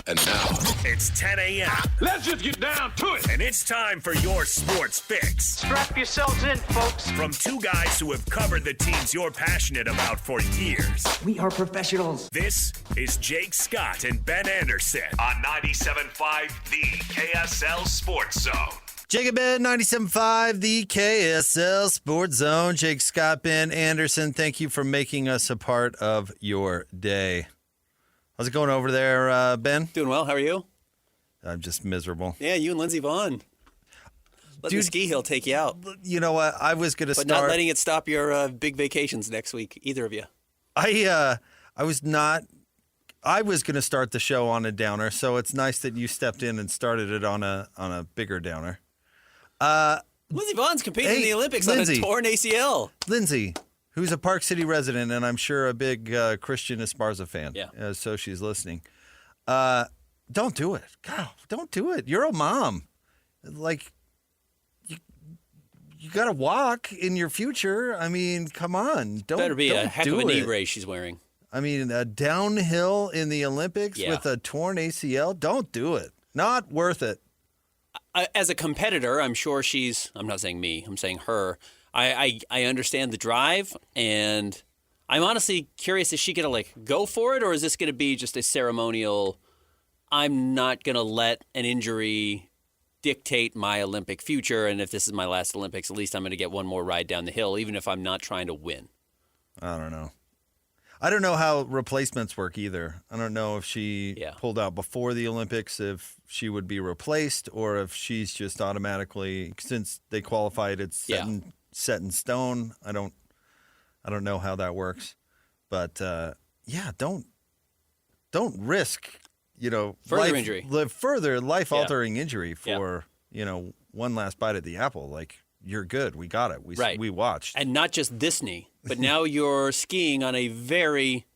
And now, it's 10 a.m. Let's just get down to it. And it's time for your sports fix. Strap yourselves in, folks. From two guys who have covered the teams you're passionate about for years. We are professionals. This is Jake Scott and Ben Anderson on 97.5 The KSL Sports Zone. Jake and Ben, 97.5, the KSL Sports Zone. Jake Scott, Ben Anderson, thank you for making us a part of your day. How's it going over there, Ben? Doing well. How are you? I'm just miserable. Yeah, you and Lindsey Vaughn. Let the ski hill take you out. You know what? I was going to start. But not letting it stop your big vacations next week, either of you. I was going to start the show on a downer, so it's nice that you stepped in and started it on a bigger downer. Lindsey Vaughn's competing in the Olympics on a torn ACL. Lindsey, who's a Park City resident and I'm sure a big Christian Esparza fan. Yeah. So she's listening. Don't do it. God, don't do it. You're a mom. Like, you got to walk in your future. I mean, come on. Better be a heck of a knee brace she's wearing. I mean, a downhill in the Olympics with a torn ACL. Don't do it. Not worth it. As a competitor, I'm sure I'm not saying me, I'm saying her. I understand the drive, and I'm honestly curious, is she going to go for it, or is this going to be just a ceremonial, I'm not going to let an injury dictate my Olympic future, and if this is my last Olympics, at least I'm going to get one more ride down the hill, even if I'm not trying to win. I don't know. I don't know how replacements work either. I don't know if she pulled out before the Olympics, if she would be replaced, or if she's just automatically, since they qualified, it's set in stone. I don't know how that works, but don't risk further injury, life-altering injury for one last bite at the apple. Like, you're good. We got it. We watched. And not just this knee, but now you're skiing on a very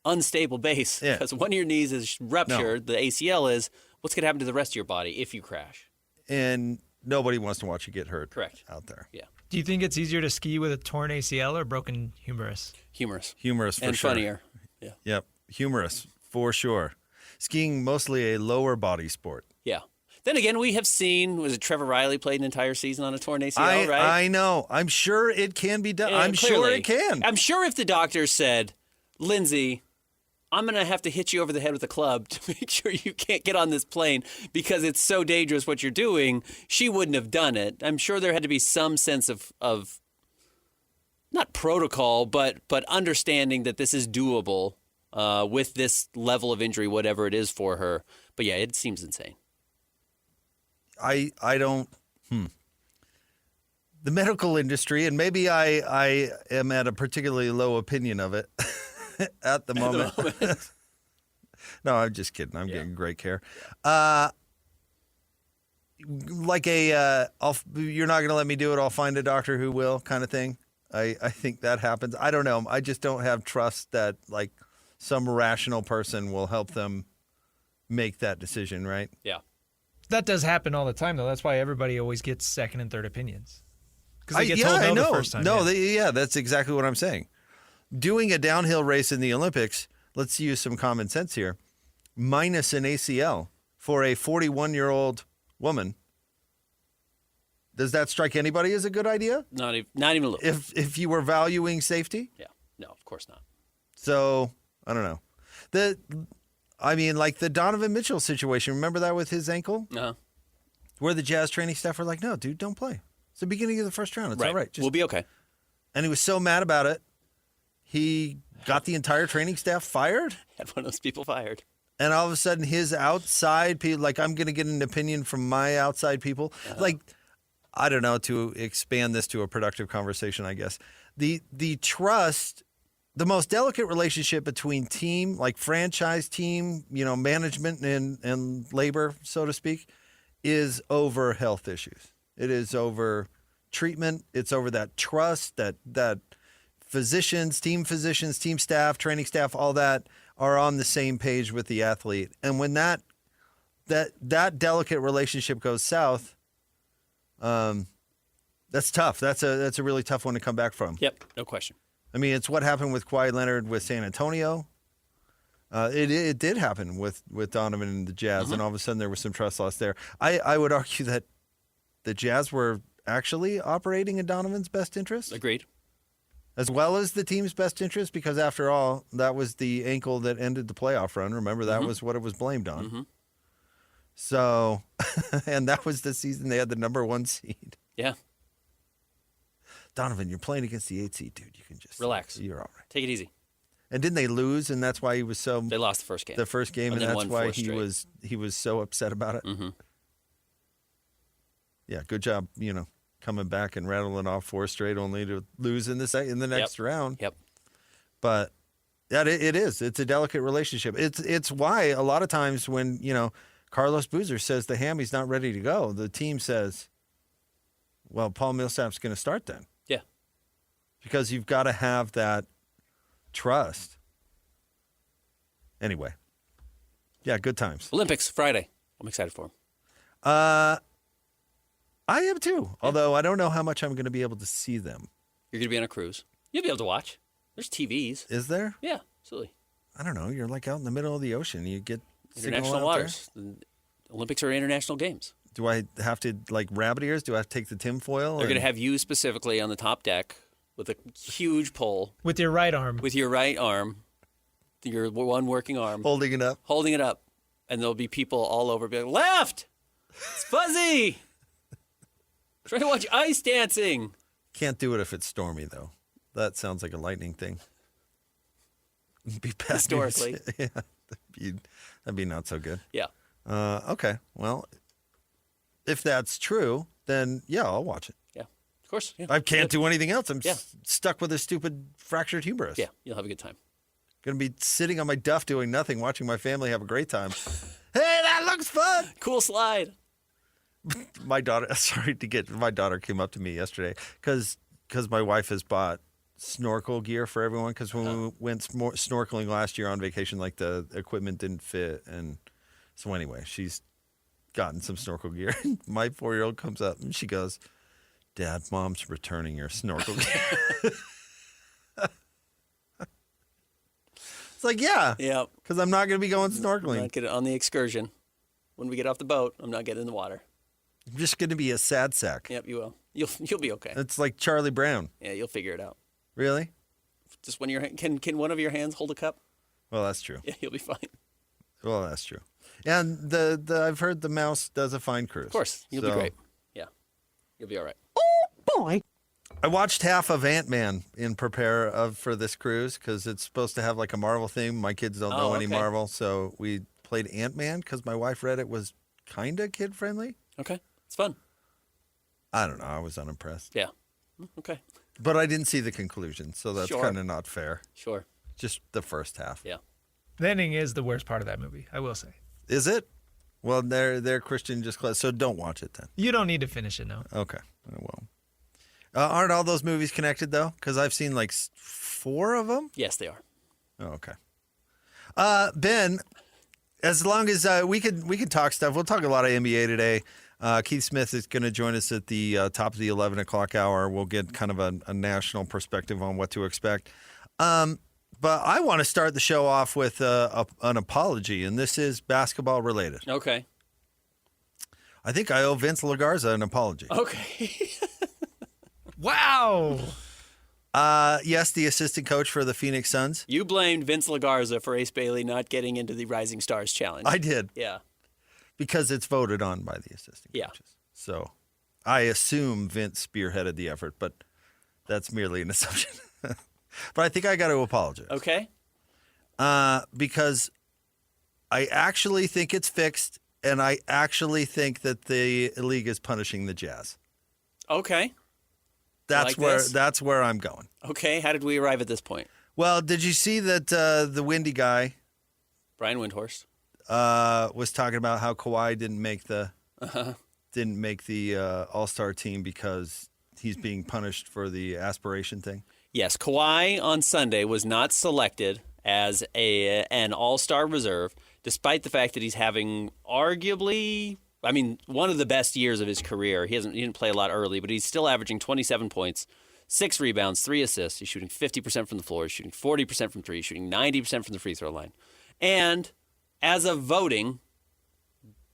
unstable base because one of your knees is ruptured. The ACL is. What's going to happen to the rest of your body if you crash? And nobody wants to watch you get hurt. Correct. Out there. Yeah. Do you think it's easier to ski with a torn ACL or broken humerus? Humerus. Humerus for and sure. And funnier. Yeah. Yep. Humerus for sure. Skiing mostly a lower body sport. Yeah. Then again, we have seen, was it Trevor Riley played an entire season on a torn ACL, right? I know. I'm sure it can be done. I'm sure it can. I'm sure if the doctor said, Lindsey, I'm going to have to hit you over the head with a club to make sure you can't get on this plane because it's so dangerous what you're doing, she wouldn't have done it. I'm sure there had to be some sense of not protocol, but understanding that this is doable with this level of injury, whatever it is for her. But yeah, it seems insane. I don't. The medical industry, and maybe I am at a particularly low opinion of it at the moment. No, I'm just kidding. I'm getting great care. You're not going to let me do it. I'll find a doctor who will, kind of thing. I think that happens. I don't know. I just don't have trust that some rational person will help them make that decision. Right? Yeah. That does happen all the time, though. That's why everybody always gets second and third opinions. Because they get told no the first time. No, that's exactly what I'm saying. Doing a downhill race in the Olympics, let's use some common sense here, minus an ACL for a 41-year-old woman, does that strike anybody as a good idea? Not even a little. If you were valuing safety? Yeah. No, of course not. So, I don't know. The Donovan Mitchell situation, remember that with his ankle? Uh-huh. Where the Jazz training staff were like, no, dude, don't play. It's the beginning of the first round. It's all right. We'll be okay. And he was so mad about it, he got the entire training staff fired? Had one of those people fired. And all of a sudden, his outside people, I'm going to get an opinion from my outside people. I don't know, to expand this to a productive conversation, I guess. The trust, the most delicate relationship between team, franchise team, management and labor, so to speak, is over health issues. It is over treatment. It's over that trust that physicians, team staff, training staff, all that are on the same page with the athlete. And when that delicate relationship goes south, that's tough. That's a really tough one to come back from. Yep, no question. I mean, it's what happened with Kawhi Leonard with San Antonio. It did happen with Donovan and the Jazz, and all of a sudden there was some trust loss there. I would argue that the Jazz were actually operating in Donovan's best interest. Agreed. As well as the team's best interest, because after all, that was the ankle that ended the playoff run. Remember, that was what it was blamed on. So, and that was the season they had the number 1 seed. Yeah. Donovan, you're playing against the 8 seed, dude. You can just relax. You're all right. Take it easy. And didn't they lose? And that's why he was so. They lost the first game. The first game, and that's why he was so upset about it. Yeah, good job. Coming back and rattling off 4 straight, only to lose in the next round. Yep. But yeah, it is. It's a delicate relationship. It's why a lot of times when Carlos Boozer says the hammy's not ready to go, the team says, "Well, Paul Millsap's going to start then." Yeah. Because you've got to have that trust. Anyway. Yeah, good times. Olympics Friday. I'm excited for them. I am too, although I don't know how much I'm going to be able to see them. You're going to be on a cruise. You'll be able to watch. There's TVs. Is there? Yeah, absolutely. I don't know. You're like out in the middle of the ocean. You get International waters. The Olympics are international games. Do I have to, like rabbit ears? Do I have to take the tinfoil? They're going to have you specifically on the top deck with a huge pole. With your right arm. With your right arm. Your one working arm. Holding it up. Holding it up. And there'll be people all over being like, left! It's fuzzy! Trying to watch ice dancing. Can't do it if it's stormy, though. That sounds like a lightning thing. Be bad historically. Yeah, that'd be not so good. Yeah. Okay. Well, if that's true, then yeah, I'll watch it. Yeah. Of course. Yeah. I can't do anything else. I'm stuck with a stupid fractured humerus. Yeah. You'll have a good time. Going to be sitting on my duff doing nothing, watching my family have a great time. Hey, that looks fun. Cool slide. My daughter came up to me yesterday because my wife has bought snorkel gear for everyone because when we went snorkeling last year on vacation, like the equipment didn't fit. And so anyway, she's gotten some snorkel gear. My 4-year-old comes up and she goes, "Dad, Mom's returning your snorkel gear." It's like, yeah. Because I'm not going to be going snorkeling. I'm not getting on the excursion. When we get off the boat, I'm not getting in the water. I'm just going to be a sad sack. Yep, you will. You'll be okay. It's like Charlie Brown. Yeah, you'll figure it out. Really? Just when can one of your hands hold a cup? Well, that's true. Yeah, you'll be fine. Well, that's true. And the I've heard the mouse does a fine cruise. Of course, you'll be great. Yeah, you'll be all right. Oh boy! I watched half of Ant-Man in for this cruise because it's supposed to have like a Marvel theme. My kids don't know any Marvel, so we played Ant-Man because my wife read it was kind of kid friendly. Okay, it's fun. I don't know. I was unimpressed. Yeah. Okay. But I didn't see the conclusion, so that's kind of not fair. Sure. Just the first half. Yeah. The ending is the worst part of that movie, I will say. Is it? Well, they're Christian just class, so don't watch it then. You don't need to finish it, no. Okay. Well, aren't all those movies connected though? Because I've seen like 4 of them. Yes, they are. Oh, okay. Ben, as long as we could talk stuff, we'll talk a lot of NBA today. Keith Smith is going to join us at the top of the 11 o'clock hour. We'll get kind of a national perspective on what to expect. But I want to start the show off with an apology, and this is basketball related. Okay. I think I owe Vince LaGarza an apology. Okay. Wow. Yes, the assistant coach for the Phoenix Suns. You blamed Vince LaGarza for Ace Bailey not getting into the Rising Stars Challenge. I did. Yeah. Because it's voted on by the assistant coaches. So I assume Vince spearheaded the effort, but that's merely an assumption. But I think I got to apologize. Okay. Because I actually think it's fixed, and I actually think that the league is punishing the Jazz. Okay. That's where I'm going. Okay. How did we arrive at this point? Well, did you see that the windy guy, Brian Windhorst, was talking about how Kawhi didn't make the All-Star team because he's being punished for the aspiration thing? Yes, Kawhi on Sunday was not selected as an All-Star reserve, despite the fact that he's having arguably, one of the best years of his career. He didn't play a lot early, but he's still averaging 27 points, 6 rebounds, 3 assists. He's shooting 50% from the floor. He's shooting 40% from 3. He's shooting 90% from the free throw line. And as of voting,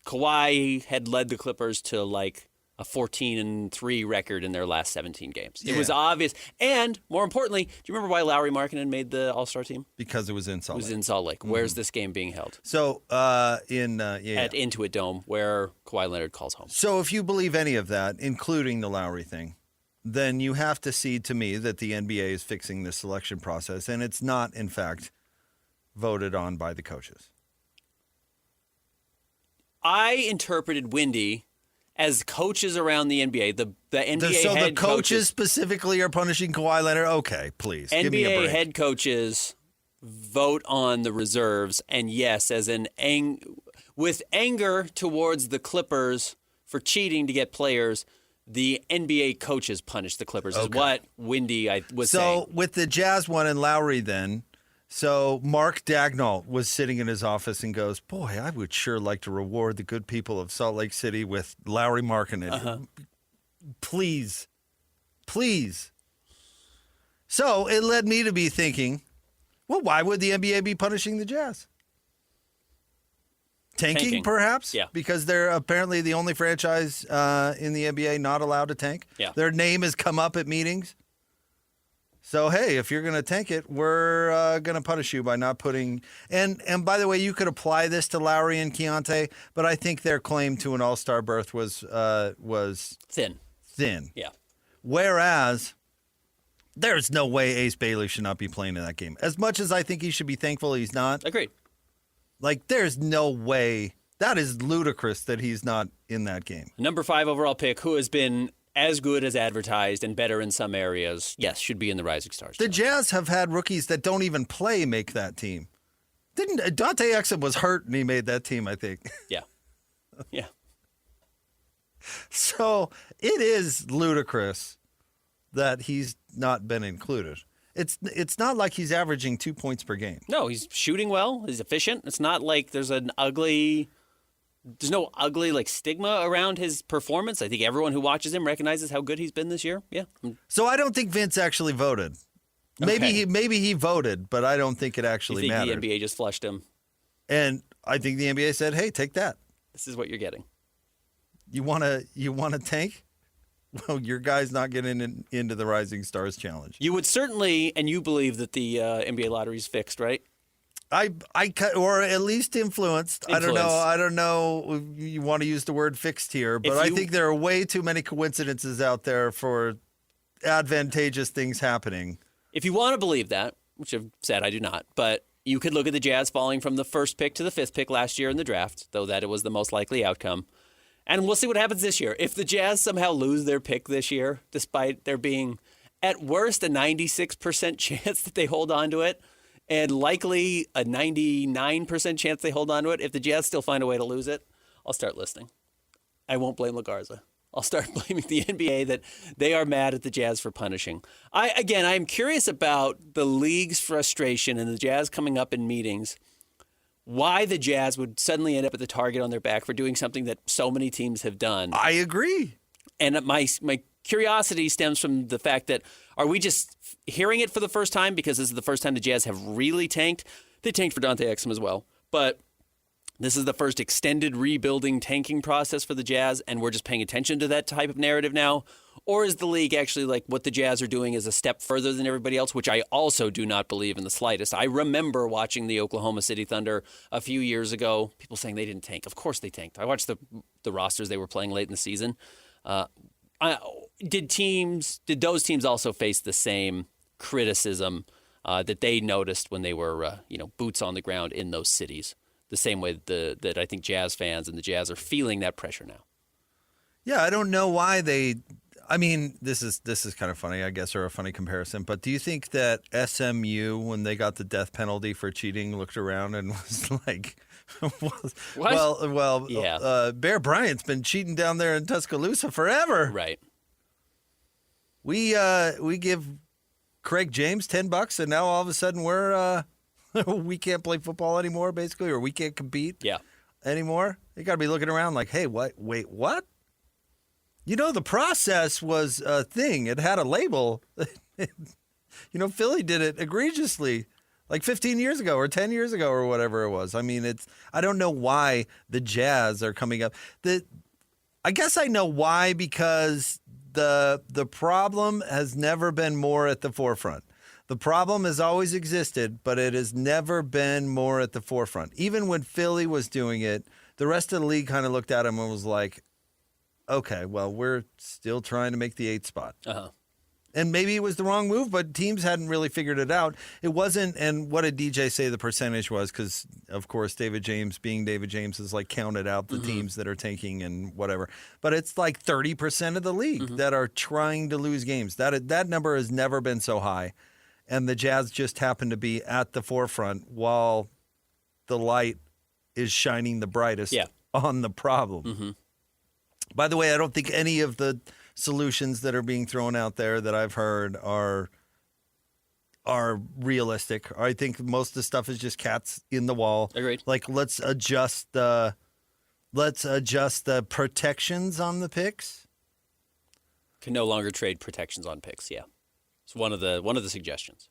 Kawhi had led the Clippers to like a 14-3 record in their last 17 games. It was obvious. And more importantly, do you remember why Lauri Markkanen made the All-Star team? Because it was in Salt Lake. It was in Salt Lake. Where's this game being held? So at Intuit Dome, where Kawhi Leonard calls home. So if you believe any of that, including the Lauri thing, then you have to see to me that the NBA is fixing the selection process, and it's not, in fact, voted on by the coaches. I interpreted Windy as coaches around the NBA. The NBA so head the coaches specifically are punishing Kawhi Leonard? Okay, please, give me a break. NBA head coaches vote on the reserves, and yes, as an with anger towards the Clippers for cheating to get players, the NBA coaches punish the Clippers, is what Windy was saying. So with the Jazz one and Lauri then, so Mark Dagnall was sitting in his office and goes, boy, I would sure like to reward the good people of Salt Lake City with Lauri Markkanen. Please. So it led me to be thinking, well, why would the NBA be punishing the Jazz? Tanking, perhaps? Yeah. Because they're apparently the only franchise in the NBA not allowed to tank. Yeah. Their name has come up at meetings. So, hey, if you're going to tank it, we're going to punish you by not putting – and by the way, you could apply this to Lauri and Keyonte, but I think their claim to an all-star berth was Thin. Yeah. Whereas there's no way Ace Bailey should not be playing in that game. As much as I think he should be thankful he's not. Agreed. Like, there's no way. That is ludicrous that he's not in that game. Number 5 overall pick, who has been – as good as advertised and better in some areas, yes, should be in the Rising Stars. The Jazz have had rookies that don't even play make that team. Didn't Dante Exum was hurt and he made that team, I think. Yeah. Yeah. So it is ludicrous that he's not been included. It's not like he's averaging 2 points per game. No, he's shooting well. He's efficient. It's not like there's no ugly like stigma around his performance. I think everyone who watches him recognizes how good he's been this year. Yeah. So I don't think Vince actually voted. Okay. Maybe he voted, but I don't think it actually mattered. You think the NBA just flushed him? And I think the NBA said, "Hey, take that. This is what you're getting. You want to tank? Well, your guy's not getting into the Rising Stars Challenge." You would certainly, and you believe that the NBA lottery's fixed, right? Or at least influenced. I don't know if you want to use the word fixed here, but I think there are way too many coincidences out there for advantageous things happening. If you want to believe that, which I've said I do not, but you could look at the Jazz falling from the 1st pick to the 5th pick last year in the draft, though that it was the most likely outcome. And we'll see what happens this year. If the Jazz somehow lose their pick this year, despite there being at worst a 96% chance that they hold on to it, and likely a 99% chance they hold on to it. If the Jazz still find a way to lose it, I'll start listening. I won't blame LaGarza. I'll start blaming the NBA that they are mad at the Jazz for punishing. I'm curious about the league's frustration and the Jazz coming up in meetings, why the Jazz would suddenly end up at the target on their back for doing something that so many teams have done. I agree. And my curiosity stems from the fact that, are we just hearing it for the first time because this is the first time the Jazz have really tanked? They tanked for Dante Exum as well, but this is the first extended rebuilding tanking process for the Jazz, and we're just paying attention to that type of narrative now? Or is the league actually like what the Jazz are doing is a step further than everybody else, which I also do not believe in the slightest. I remember watching the Oklahoma City Thunder a few years ago, people saying they didn't tank. Of course they tanked. I watched the rosters they were playing late in the season. Did those teams also face the same criticism that they noticed when they were boots on the ground in those cities? The same way that I think Jazz fans and the Jazz are feeling that pressure now. Yeah, I don't know why they. I mean, this is kind of funny, I guess, or a funny comparison. But do you think that SMU, when they got the death penalty for cheating, looked around and was like, "Well, yeah. Bear Bryant's been cheating down there in Tuscaloosa forever." Right. We give Craig James $10, and now all of a sudden we're we can't play football anymore, basically, or we can't compete anymore. You got to be looking around like, hey, what? Wait, what? The process was a thing. It had a label. Philly did it egregiously. like 15 years ago or 10 years ago or whatever it was. I mean, I don't know why the Jazz are coming up. I guess I know why, because the problem has never been more at the forefront. The problem has always existed, but it has never been more at the forefront. Even when Philly was doing it, the rest of the league kind of looked at him and was like, okay, well, we're still trying to make the 8th spot. Uh-huh. And maybe it was the wrong move, but teams hadn't really figured it out. It wasn't, and what did DJ say the percentage was? Because, of course, David James, being David James, has like counted out the teams that are tanking and whatever. But it's like 30% of the league that are trying to lose games. That number has never been so high. And the Jazz just happen to be at the forefront while the light is shining the brightest on the problem. By the way, I don't think any of the solutions that are being thrown out there that I've heard are realistic. I think most of the stuff is just cats in the wall. Agreed. Like, let's adjust the protections on the picks. Can no longer trade protections on picks. Yeah, it's one of the suggestions.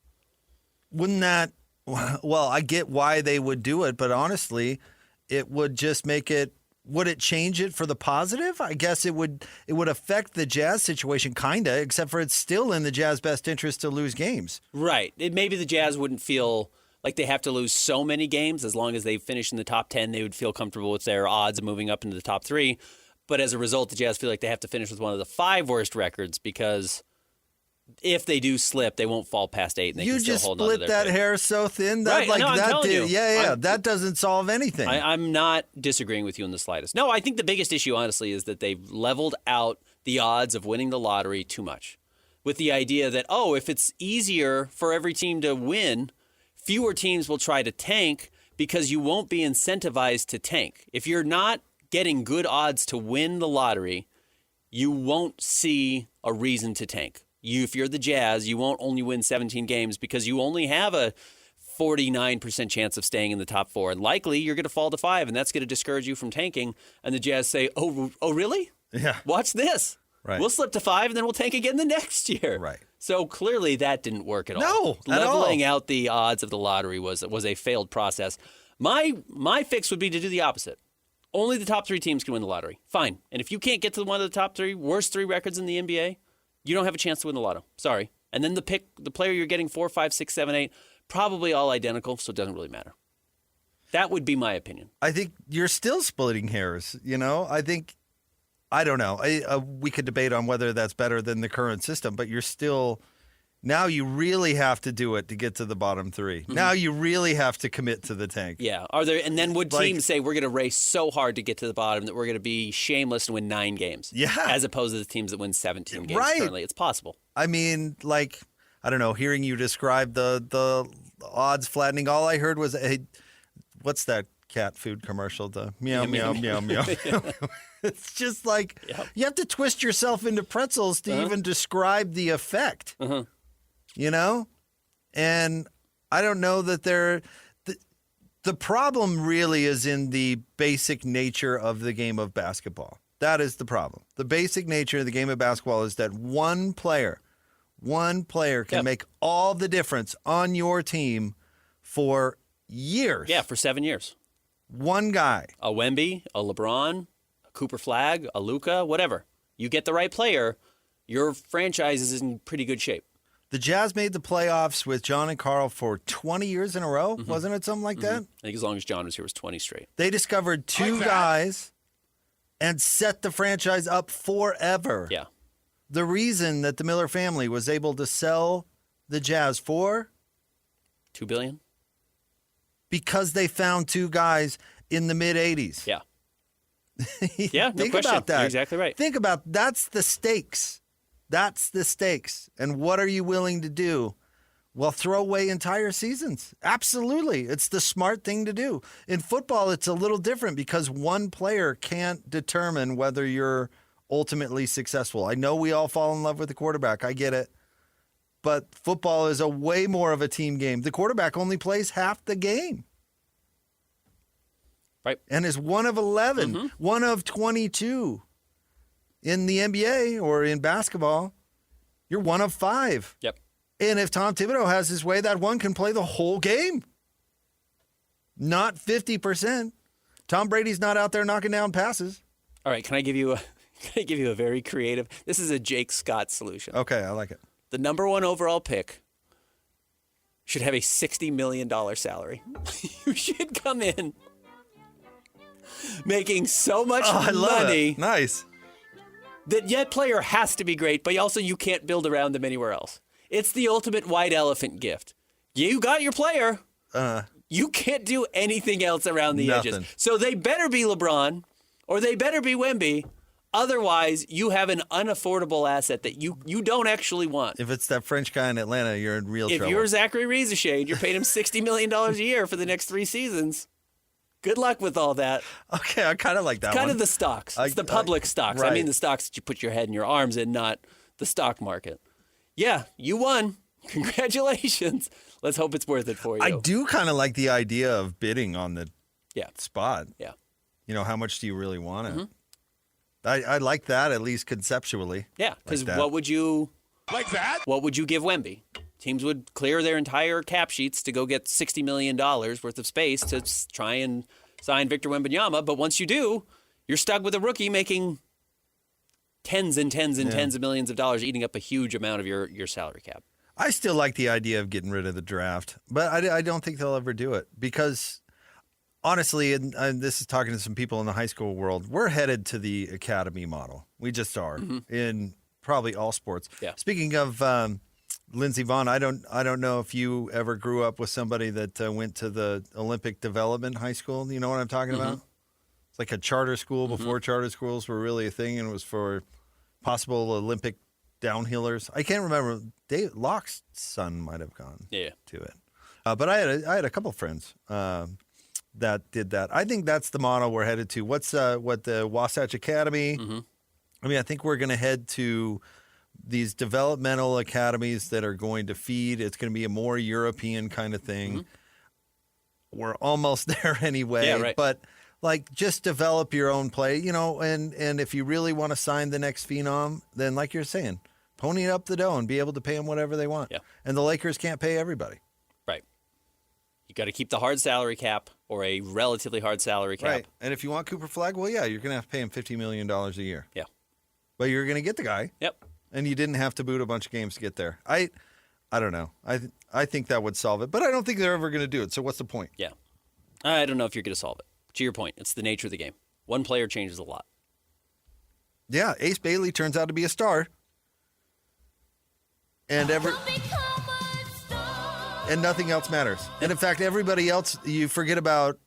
Wouldn't that? Well, I get why they would do it, but honestly, it would just make it. Would it change it for the positive? I guess it would. It would affect the Jazz situation, kinda, except for it's still in the Jazz' best interest to lose games. Right. Maybe the Jazz wouldn't feel like they have to lose so many games. As long as they finish in the top 10, they would feel comfortable with their odds of moving up into the top 3. But as a result, the Jazz feel like they have to finish with one of the 5 worst records, because if they do slip, they won't fall past 8. And they you can still just hold on to split their that hair so thin that right. like No, I'm that telling did. you. Yeah. That doesn't solve anything. I'm not disagreeing with you in the slightest. No, I think the biggest issue, honestly, is that they've leveled out the odds of winning the lottery too much, with the idea that, if it's easier for every team to win, fewer teams will try to tank because you won't be incentivized to tank. If you're not getting good odds to win the lottery, you won't see a reason to tank. If you're the Jazz, you won't only win 17 games because you only have a 49% chance of staying in the top 4. And likely you're going to fall to 5, and that's going to discourage you from tanking. And the Jazz say, oh, really? Yeah. Watch this. Right. We'll slip to 5, and then we'll tank again the next year. Right. So clearly that didn't work at all. No, at all. Leveling out the odds of the lottery was a failed process. My fix would be to do the opposite. Only the top 3 teams can win the lottery. Fine. And if you can't get to one of the top 3, worst 3 records in the NBA, you don't have a chance to win the lotto. Sorry. And then the player you're getting 4, 5, 6, 7, 8, probably all identical, so it doesn't really matter. That would be my opinion. I think you're still splitting hairs. I don't know. We could debate on whether that's better than the current system, but you're still. Now you really have to do it to get to the bottom 3. Now you really have to commit to the tank. Yeah. And then would teams say we're going to race so hard to get to the bottom that we're going to be shameless and win 9 games? Yeah. As opposed to the teams that win 17 games currently. It's possible. I mean, I don't know, hearing you describe the odds flattening, all I heard was, hey, what's that cat food commercial? The meow, meow, meow, meow. It's just like, you have to twist yourself into pretzels to even describe the effect. And I don't know that the problem really is in the basic nature of the game of basketball. That is the problem. The basic nature of the game of basketball is that one player can make all the difference on your team for years. Yeah, for 7 years. One guy. A Wemby, a LeBron, a Cooper Flag, a Luka, whatever. You get the right player, your franchise is in pretty good shape. The Jazz made the playoffs with John and Carl for 20 years in a row. Wasn't it something like that? I think as long as John was here, it was 20 straight. They discovered 2 guys and set the franchise up forever. Yeah. The reason that the Miller family was able to sell the Jazz for $2 billion? Because they found 2 guys in the mid-'80s. Yeah. Yeah, no Think question. about that. You're exactly right. Think about that's the stakes. That's the stakes. And what are you willing to do? Well, throw away entire seasons. Absolutely. It's the smart thing to do. In football, it's a little different because one player can't determine whether you're ultimately successful. I know we all fall in love with the quarterback. I get it. But football is a way more of a team game. The quarterback only plays half the game. Right. And is one of 11, one of 22. In the NBA or in basketball, you're one of 5. Yep. And if Tom Thibodeau has his way, that one can play the whole game. Not 50%. Tom Brady's not out there knocking down passes. All right, can I give you a very creative? This is a Jake Scott solution. Okay, I like it. The number 1 overall pick should have a $60 million salary. You should come in making so much money. Nice. That player has to be great, but also you can't build around them anywhere else. It's the ultimate white elephant gift. You got your player. You can't do anything else around the edges. So they better be LeBron or they better be Wemby. Otherwise, you have an unaffordable asset that you don't actually want. If it's that French guy in Atlanta, you're in real trouble. If you're Zachary Rieseshade, you're paying him $60 million a year for the next 3 seasons. Good luck with all that. Okay, I kind of like that one. Kind of the stocks. It's the public stocks. Right. I mean the stocks that you put your head and your arms in, not the stock market. Yeah, you won. Congratulations. Let's hope it's worth it for you. I do kind of like the idea of bidding on the spot. Yeah. You know, how much do you really want it? I like that, at least conceptually. Yeah, because like what would you... Like that? What would you give Wemby? Teams would clear their entire cap sheets to go get $60 million worth of space to try and sign Victor Wembanyama. But once you do, you're stuck with a rookie making tens and tens and tens of millions of dollars, eating up a huge amount of your salary cap. I still like the idea of getting rid of the draft, but I don't think they'll ever do it because, honestly, and this is talking to some people in the high school world, we're headed to the academy model. We just are in probably all sports. Yeah. Speaking Speaking of Lindsey Vonn, I don't know if you ever grew up with somebody that went to the Olympic Development High School. You know what I'm talking about? It's like a charter school before charter schools were really a thing, and it was for possible Olympic downhillers. I can't remember. Locke's son might have gone to it. But I had a couple of friends that did that. I think that's the model we're headed to. What the Wasatch Academy? I mean, I think we're going to head to these developmental academies that are going to feed. It's going to be a more European kind of thing. We're almost there anyway. Yeah, right. But like, just develop your own play, you know, and if you really want to sign the next phenom, then like you're saying, pony up the dough and be able to pay them whatever they want. Yeah. And the Lakers can't pay everybody. Right. You got to keep the hard salary cap or a relatively hard salary cap. Right. And if you want Cooper Flagg, well, yeah, you're going to have to pay him $50 million a year. Yeah. But you're going to get the guy. Yep. And you didn't have to boot a bunch of games to get there. I don't know. I think that would solve it, but I don't think they're ever going to do it. So what's the point? Yeah. I don't know if you're going to solve it. To your point, it's the nature of the game. One player changes a lot. Yeah, Ace Bailey turns out to be a star. And nothing else matters. And in fact, everybody else, you forget about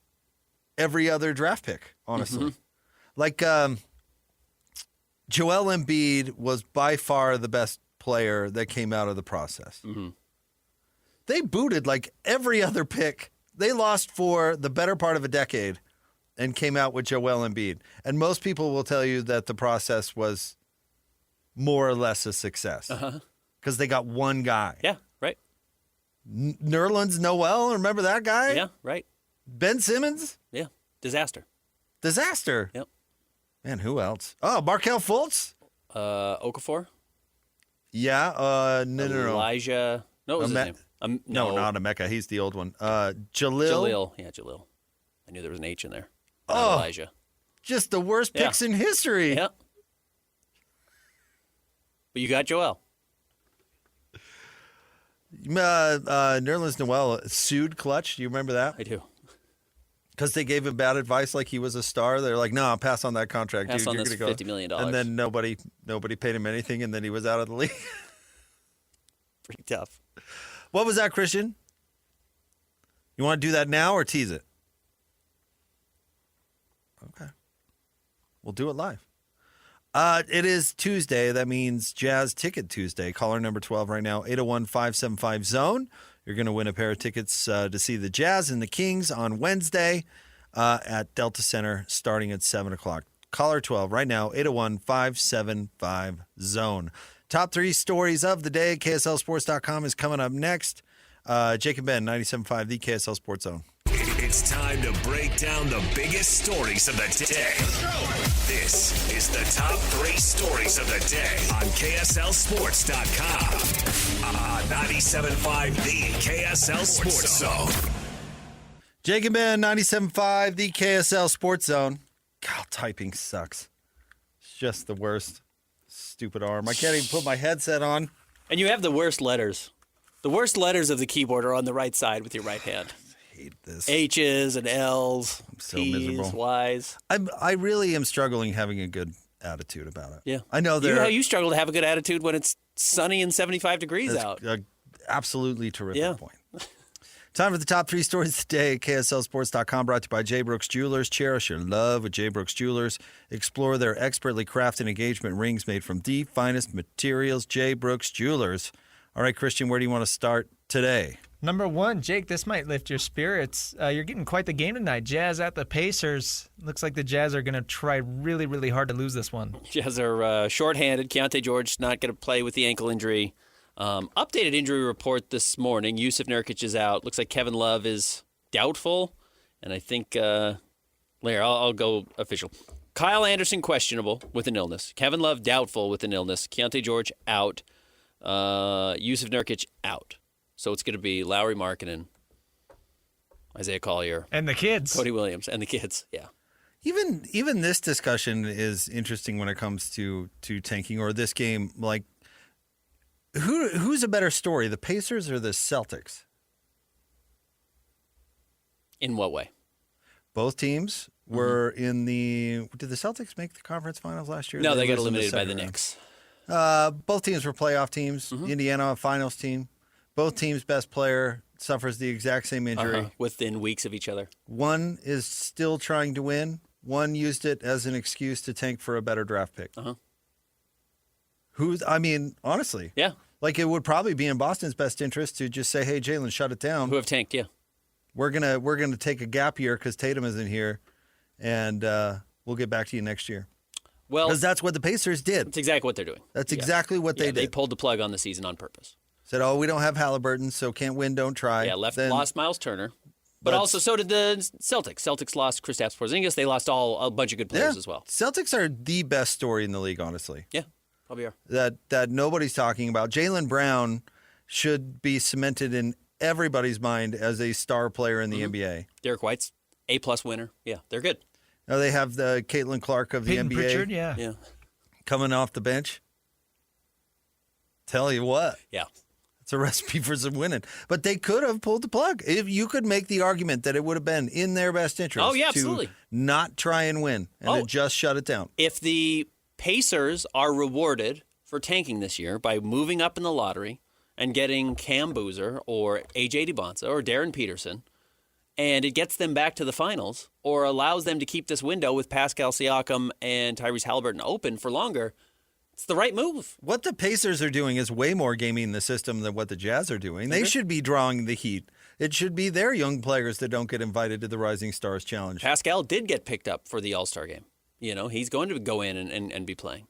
every other draft pick, honestly. Like Joel Embiid was by far the best player that came out of the process. They booted like every other pick. They lost for the better part of a decade and came out with Joel Embiid. And most people will tell you that the process was more or less a success because they got one guy. Yeah, right. Nerlens Noel, remember that guy? Yeah, right. Ben Simmons? Yeah, disaster. Yep. Man, who else? Oh, Markelle Fultz? Okafor? Yeah, no. Elijah. No, what was his name? No, not Emeka. He's the old one. Jalil. Jalil. Yeah, Jalil. I knew there was an H in there. Not Elijah. Just the worst picks in history. Yeah. But you got Joel. Nerlens Noel sued Clutch. Do you remember that? I do. Because they gave him bad advice like he was a star. They're like, no, I'll pass on that contract. Pass dude. on You're this gonna $50 million. And then nobody paid him anything, and then he was out of the league. Pretty tough. What was that, Christian? You want to do that now or tease it? Okay. We'll do it live. It is Tuesday. That means Jazz Ticket Tuesday. Caller number 12 right now, 801-575-ZONE. You're going to win a pair of tickets to see the Jazz and the Kings on Wednesday at Delta Center starting at 7 o'clock. Caller 12 right now, 801-575-ZONE. Top 3 stories of the day. KSLSports.com is coming up next. Jake and Ben, 97.5, the KSL Sports Zone. It's time to break down the biggest stories of the day. This is the top 3 stories of the day on KSLSports.com. 97.5 The KSL Sports Zone. Jake and Ben, 97.5 The KSL Sports Zone. God, typing sucks. It's just the worst. Stupid arm. I can't even put my headset on. And you have the worst letters. The worst letters of the keyboard are on the right side with your right hand. I hate this. H's and L's, I'm so P's, miserable. Y's. I really am struggling having a good attitude about it. Yeah. I know You know how there. you struggle to have a good attitude when it's sunny and 75 degrees That's out. a absolutely terrific Yeah. point. Time for the top 3 stories of the day. KSLSports.com, brought to you by J. Brooks Jewelers. Cherish your love with J. Brooks Jewelers. Explore their expertly crafted engagement rings made from the finest materials. J. Brooks Jewelers. All right, Christian, where do you want to start today? Number 1, Jake, this might lift your spirits. You're getting quite the game tonight. Jazz at the Pacers. Looks like the Jazz are going to try really, really hard to lose this one. Jazz are shorthanded. Keyonte George not going to play with the ankle injury. Updated injury report this morning. Yusuf Nurkic is out. Looks like Kevin Love is doubtful. And I think, Larry, I'll go official. Kyle Anderson questionable with an illness. Kevin Love doubtful with an illness. Keyonte George out. Yusuf Nurkic out. So it's going to be Lauri, Markkanen, Isaiah Collier, And the kids. Cody Williams, and the kids. Yeah. Even this discussion is interesting when it comes to tanking or this game. Like, who's a better story, the Pacers or the Celtics? In what way? Both teams were in the. Did the Celtics make the conference finals last year? No, they got lose in eliminated by the second round. Knicks. Both teams were playoff teams. Indiana, a finals team. Both teams' best player suffers the exact same injury. Within weeks of each other. One is still trying to win. One used it as an excuse to tank for a better draft pick. Honestly. Yeah. Like, it would probably be in Boston's best interest to just say, hey, Jalen, shut it down. Who have tanked, yeah. We're gonna take a gap year because Tatum isn't here, and we'll get back to you next year. Well, Because that's what the Pacers did. that's exactly what they're doing. That's exactly what they They did. pulled the plug on the season on purpose. Said, oh, we don't have Halliburton, so can't win, don't try. Yeah, Then- lost Miles Turner. But also, so did the Celtics. Celtics lost Kristaps Porzingis. They lost a bunch of good players as well. Celtics are the best story in the league, honestly. Yeah, probably are. That nobody's talking about. Jaylen Brown should be cemented in everybody's mind as a star player in the NBA. Derek White's A+ winner. Yeah, they're good. Now they have the Caitlin Clark of the Peyton NBA Pritchard, yeah. Yeah. coming off the bench. Tell you what. Yeah. It's a recipe for some winning. But they could have pulled the plug. If you could make the argument that it would have been in their best interest absolutely. to not try and win and to just shut it down. If the Pacers are rewarded for tanking this year by moving up in the lottery and getting Cam Boozer or A.J. DiBonsa or Darren Peterson, and it gets them back to the finals or allows them to keep this window with Pascal Siakam and Tyrese Halliburton open for longer, it's the right move. What the Pacers are doing is way more gaming the system than what the Jazz are doing. They should be drawing the heat. It should be their young players that don't get invited to the Rising Stars Challenge. Pascal did get picked up for the All-Star game. You know, he's going to go in and be playing.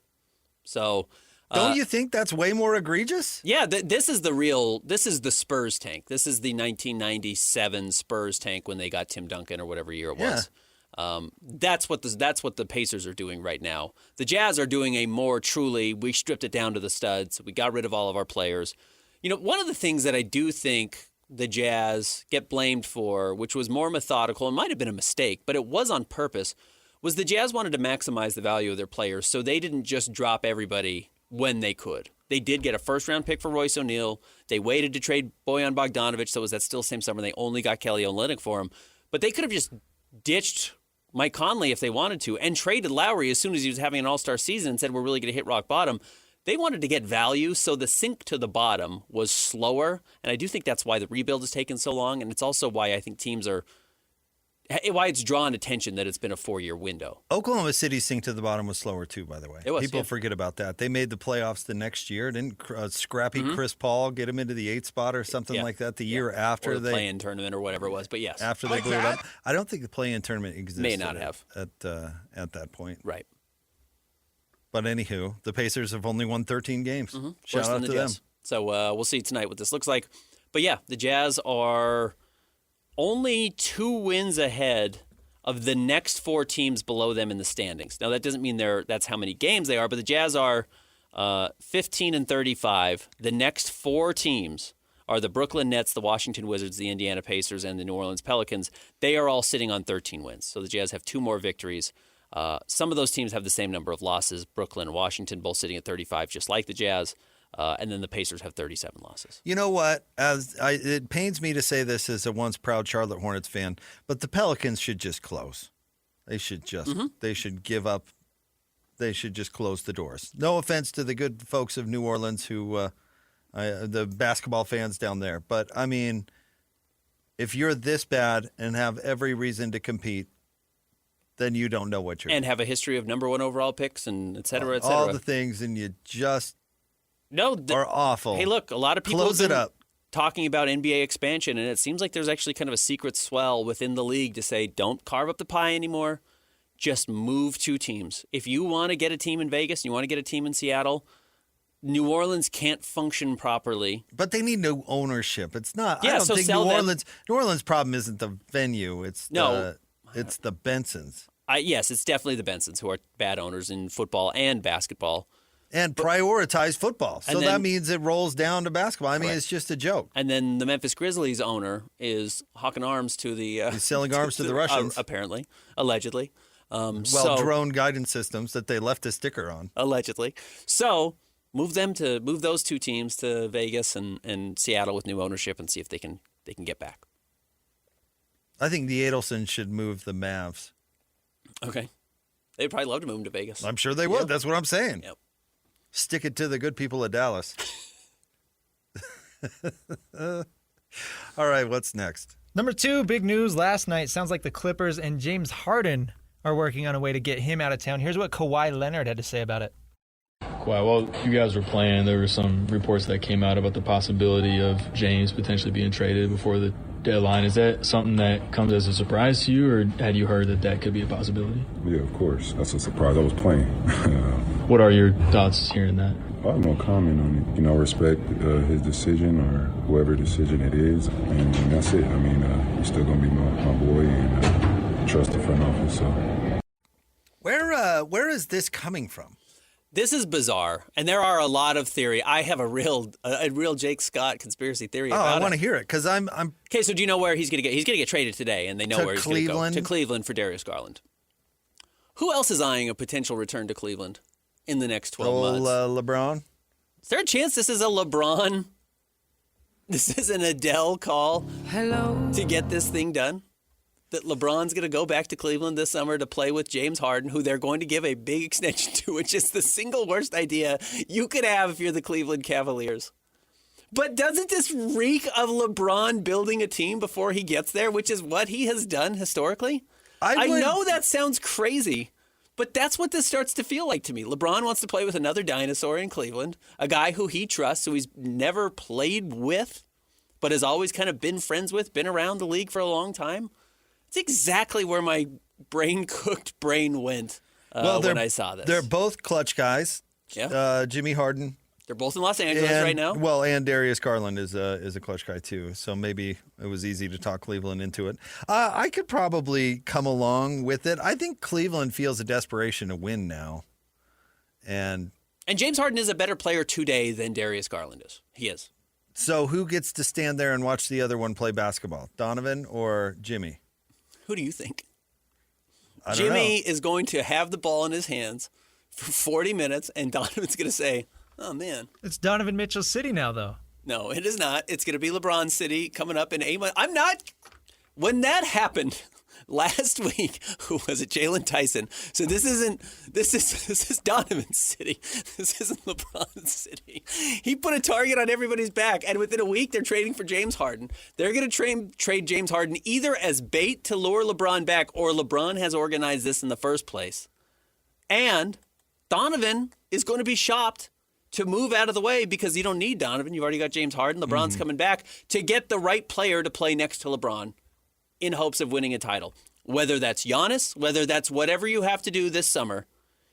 So, Don't you think that's way more egregious? yeah, this is the Spurs tank. This is the 1997 Spurs tank when they got Tim Duncan or whatever year it was. That's what the Pacers are doing right now. The Jazz are doing a more truly, we stripped it down to the studs. We got rid of all of our players. You know, one of the things that I do think the Jazz get blamed for, which was more methodical and might have been a mistake, but it was on purpose, was the Jazz wanted to maximize the value of their players, so they didn't just drop everybody when they could. They did get a first-round pick for Royce O'Neal. They waited to trade Bojan Bogdanovic, so it was that still same summer. They only got Kelly Olynyk for him. But they could have just ditched Mike Conley if they wanted to and traded Lauri as soon as he was having an all-star season and said, we're really going to hit rock bottom. They wanted to get value, so the sink to the bottom was slower. And I do think that's why the rebuild has taken so long. And it's also why I think teams are why it's drawn attention that it's been a 4-year window. Oklahoma City's sink to the bottom was slower too, by the way. It was, People yeah. forget about that. They made the playoffs the next year. Didn't scrappy Chris Paul get him into the 8th spot or something Yeah. like that the year after Or the they play-in tournament or whatever it was. But yes. after they blew it up? I don't think the play-in tournament existed. May not have. at that point. Right. But anywho, the Pacers have only won 13 games. Shout Worse out than the to them. Jazz. So we'll see tonight what this looks like. But yeah, the Jazz are only 2 wins ahead of the next 4 teams below them in the standings. Now, that doesn't mean that's how many games they are, but the Jazz are 15-35. The next 4 teams are the Brooklyn Nets, the Washington Wizards, the Indiana Pacers, and the New Orleans Pelicans. They are all sitting on 13 wins. So the Jazz have 2 more victories. Some of those teams have the same number of losses. Brooklyn and Washington both sitting at 35, just like the Jazz. And then the Pacers have 37 losses. You know what? It pains me to say this as a once proud Charlotte Hornets fan, but the Pelicans should just close. They should just they should give up. They should just close the doors. No offense to the good folks of New Orleans who the basketball fans down there, but I mean, if you're this bad and have every reason to compete, then you don't know what you're and have a history of number 1 overall picks and et cetera, et cetera. All the things, and you just are awful. Hey, look, a lot of people close have been it up. Talking about NBA expansion, and it seems like there's actually kind of a secret swell within the league to say, don't carve up the pie anymore. Just move 2 teams. If you want to get a team in Vegas and you want to get a team in Seattle, New Orleans can't function properly. But they need new ownership. It's not. Yeah, I don't so think sell New them. Orleans. New Orleans' problem isn't the venue. It's the Bensons. Yes, it's definitely the Bensons who are bad owners in football and basketball. And prioritize football. So And then- that means it rolls down to basketball. I mean, it's just a joke. And then the Memphis Grizzlies owner is hawking arms to the... He's selling arms to the Russians. Apparently. Allegedly. Drone guidance systems that they left a sticker on. Allegedly. So move those 2 teams to Vegas and Seattle with new ownership and see if they can get back. I think the Adelsons should move the Mavs. Okay. They'd probably love to move them to Vegas. I'm sure they would. Yep. That's what I'm saying. Yep. Stick it to the good people of Dallas. All right, what's next? Number 2, big news last night. Sounds like the Clippers and James Harden are working on a way to get him out of town. Here's what Kawhi Leonard had to say about it. Kawhi, while you guys were playing, there were some reports that came out about the possibility of James potentially being traded before the deadline. Is that something that comes as a surprise to you, or had you heard that could be a possibility? Yeah, of course. That's a surprise. I was playing. What are your thoughts hearing that? I have no comment on it. I respect his decision or whoever decision it is, and that's it. I mean, he's still going to be my boy and trust the front office. So, where is this coming from? This is bizarre, and there are a lot of theory. I have a real Jake Scott conspiracy theory about it. I want to hear it because I'm Okay, so do you know where he's going to get? He's going to get traded today, and they know To where he's going to go. Cleveland? To Cleveland for Darius Garland. Who else is eyeing a potential return to Cleveland in the next 12 months? LeBron. Is there a chance this is a LeBron? This is an Adele call to get this thing done? That LeBron's going to go back to Cleveland this summer to play with James Harden, who they're going to give a big extension to, which is the single worst idea you could have if you're the Cleveland Cavaliers. But doesn't this reek of LeBron building a team before he gets there, which is what he has done historically? I know that sounds crazy, but that's what this starts to feel like to me. LeBron wants to play with another dinosaur in Cleveland, a guy who he trusts, who he's never played with, but has always kind of been friends with, been around the league for a long time. It's exactly where my brain-cooked brain went when I saw this. They're both clutch guys. Yeah. Jimmy Harden. They're both in Los Angeles right now. Well, and Darius Garland is a clutch guy too. So maybe it was easy to talk Cleveland into it. I could probably come along with it. I think Cleveland feels a desperation to win now. And James Harden is a better player today than Darius Garland is. He is. So who gets to stand there and watch the other one play basketball? Donovan or Jimmy? Who do you think? I don't Jimmy know. is going to have the ball in his hands for 40 minutes, and Donovan's going to say, oh, man. It's Donovan Mitchell's city now, though. No, it is not. It's going to be LeBron City coming up in 8 months. I'm not. When that happened last week, who was it? Jalen Tyson. So this is Donovan's city. This isn't LeBron's city. He put a target on everybody's back, and within a week, they're trading for James Harden. They're going to trade James Harden either as bait to lure LeBron back, or LeBron has organized this in the first place. And Donovan is going to be shopped to move out of the way because you don't need Donovan. You've already got James Harden. LeBron's coming back to get the right player to play next to LeBron in hopes of winning a title. Whether that's Giannis, whether that's whatever you have to do this summer,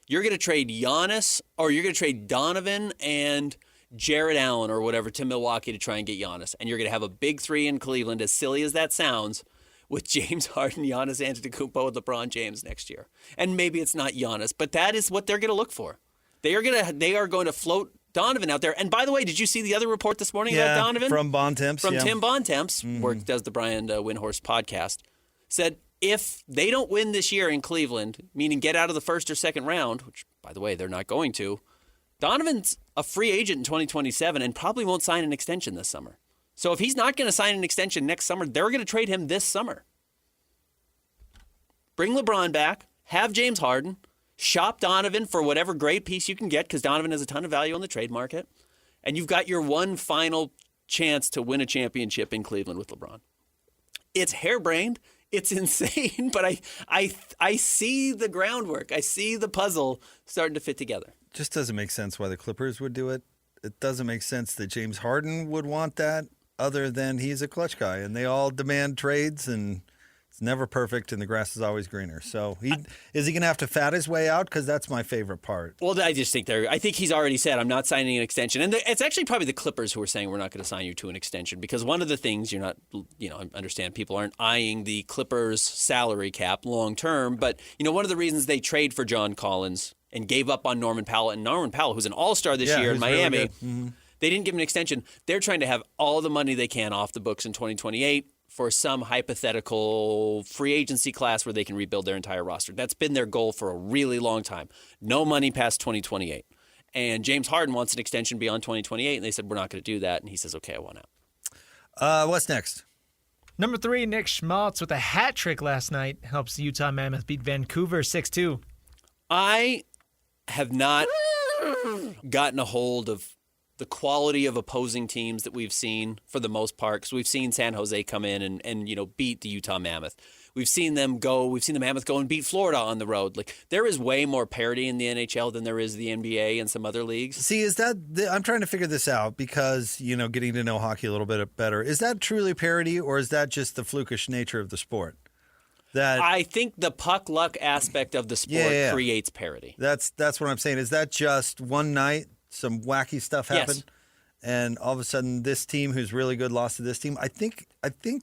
you're going to trade Giannis or you're going to trade Donovan and Jared Allen or whatever to Milwaukee to try and get Giannis. And you're going to have a big three in Cleveland, as silly as that sounds, with James Harden, Giannis Antetokounmpo, and LeBron James next year. And maybe it's not Giannis, but that is what they're going to look for. They are going to float Donovan out there. And by the way, did you see the other report this morning about Donovan? From Bontemps. From Tim Bontemps, does the Brian Windhorst podcast, said if they don't win this year in Cleveland, meaning get out of the first or second round, which, by the way, they're not going to, Donovan's a free agent in 2027 and probably won't sign an extension this summer. So if he's not going to sign an extension next summer, they're going to trade him this summer. Bring LeBron back, have James Harden, shop Donovan for whatever great piece you can get, because Donovan has a ton of value on the trade market, and you've got your one final chance to win a championship in Cleveland with LeBron. It's harebrained. It's insane, but I see the groundwork. I see the puzzle starting to fit together. Just doesn't make sense why the Clippers would do it. It doesn't make sense that James Harden would want that, other than he's a clutch guy, and they all demand trades, and it's never perfect, and the grass is always greener. So is he going to have to fat his way out? Because that's my favorite part. Well, I think he's already said, I'm not signing an extension. And it's actually probably the Clippers who are saying we're not going to sign you to an extension, because one of the things I understand people aren't eyeing the Clippers salary cap long term, but one of the reasons they trade for John Collins and gave up on Norman Powell, and Norman Powell, who's an all-star this year in Miami, really they didn't give him an extension. They're trying to have all the money they can off the books in 2028 for some hypothetical free agency class where they can rebuild their entire roster. That's been their goal for a really long time. No money past 2028. And James Harden wants an extension beyond 2028, and they said, we're not going to do that. And he says, okay, I want out. What's next? Number 3, Nick Schmaltz with a hat trick last night helps the Utah Mammoth beat Vancouver 6-2. I have not gotten a hold of the quality of opposing teams that we've seen for the most part, because we've seen San Jose come in and beat the Utah Mammoth. We've seen the Mammoth go and beat Florida on the road. Like, there is way more parity in the NHL than there is the NBA and some other leagues. See, I'm trying to figure this out because, getting to know hockey a little bit better. Is that truly parity, or is that just the flukish nature of the sport? I think the puck luck aspect of the sport creates parity. That's what I'm saying. Is that just one night some wacky stuff happened, and all of a sudden this team who's really good lost to this team? I think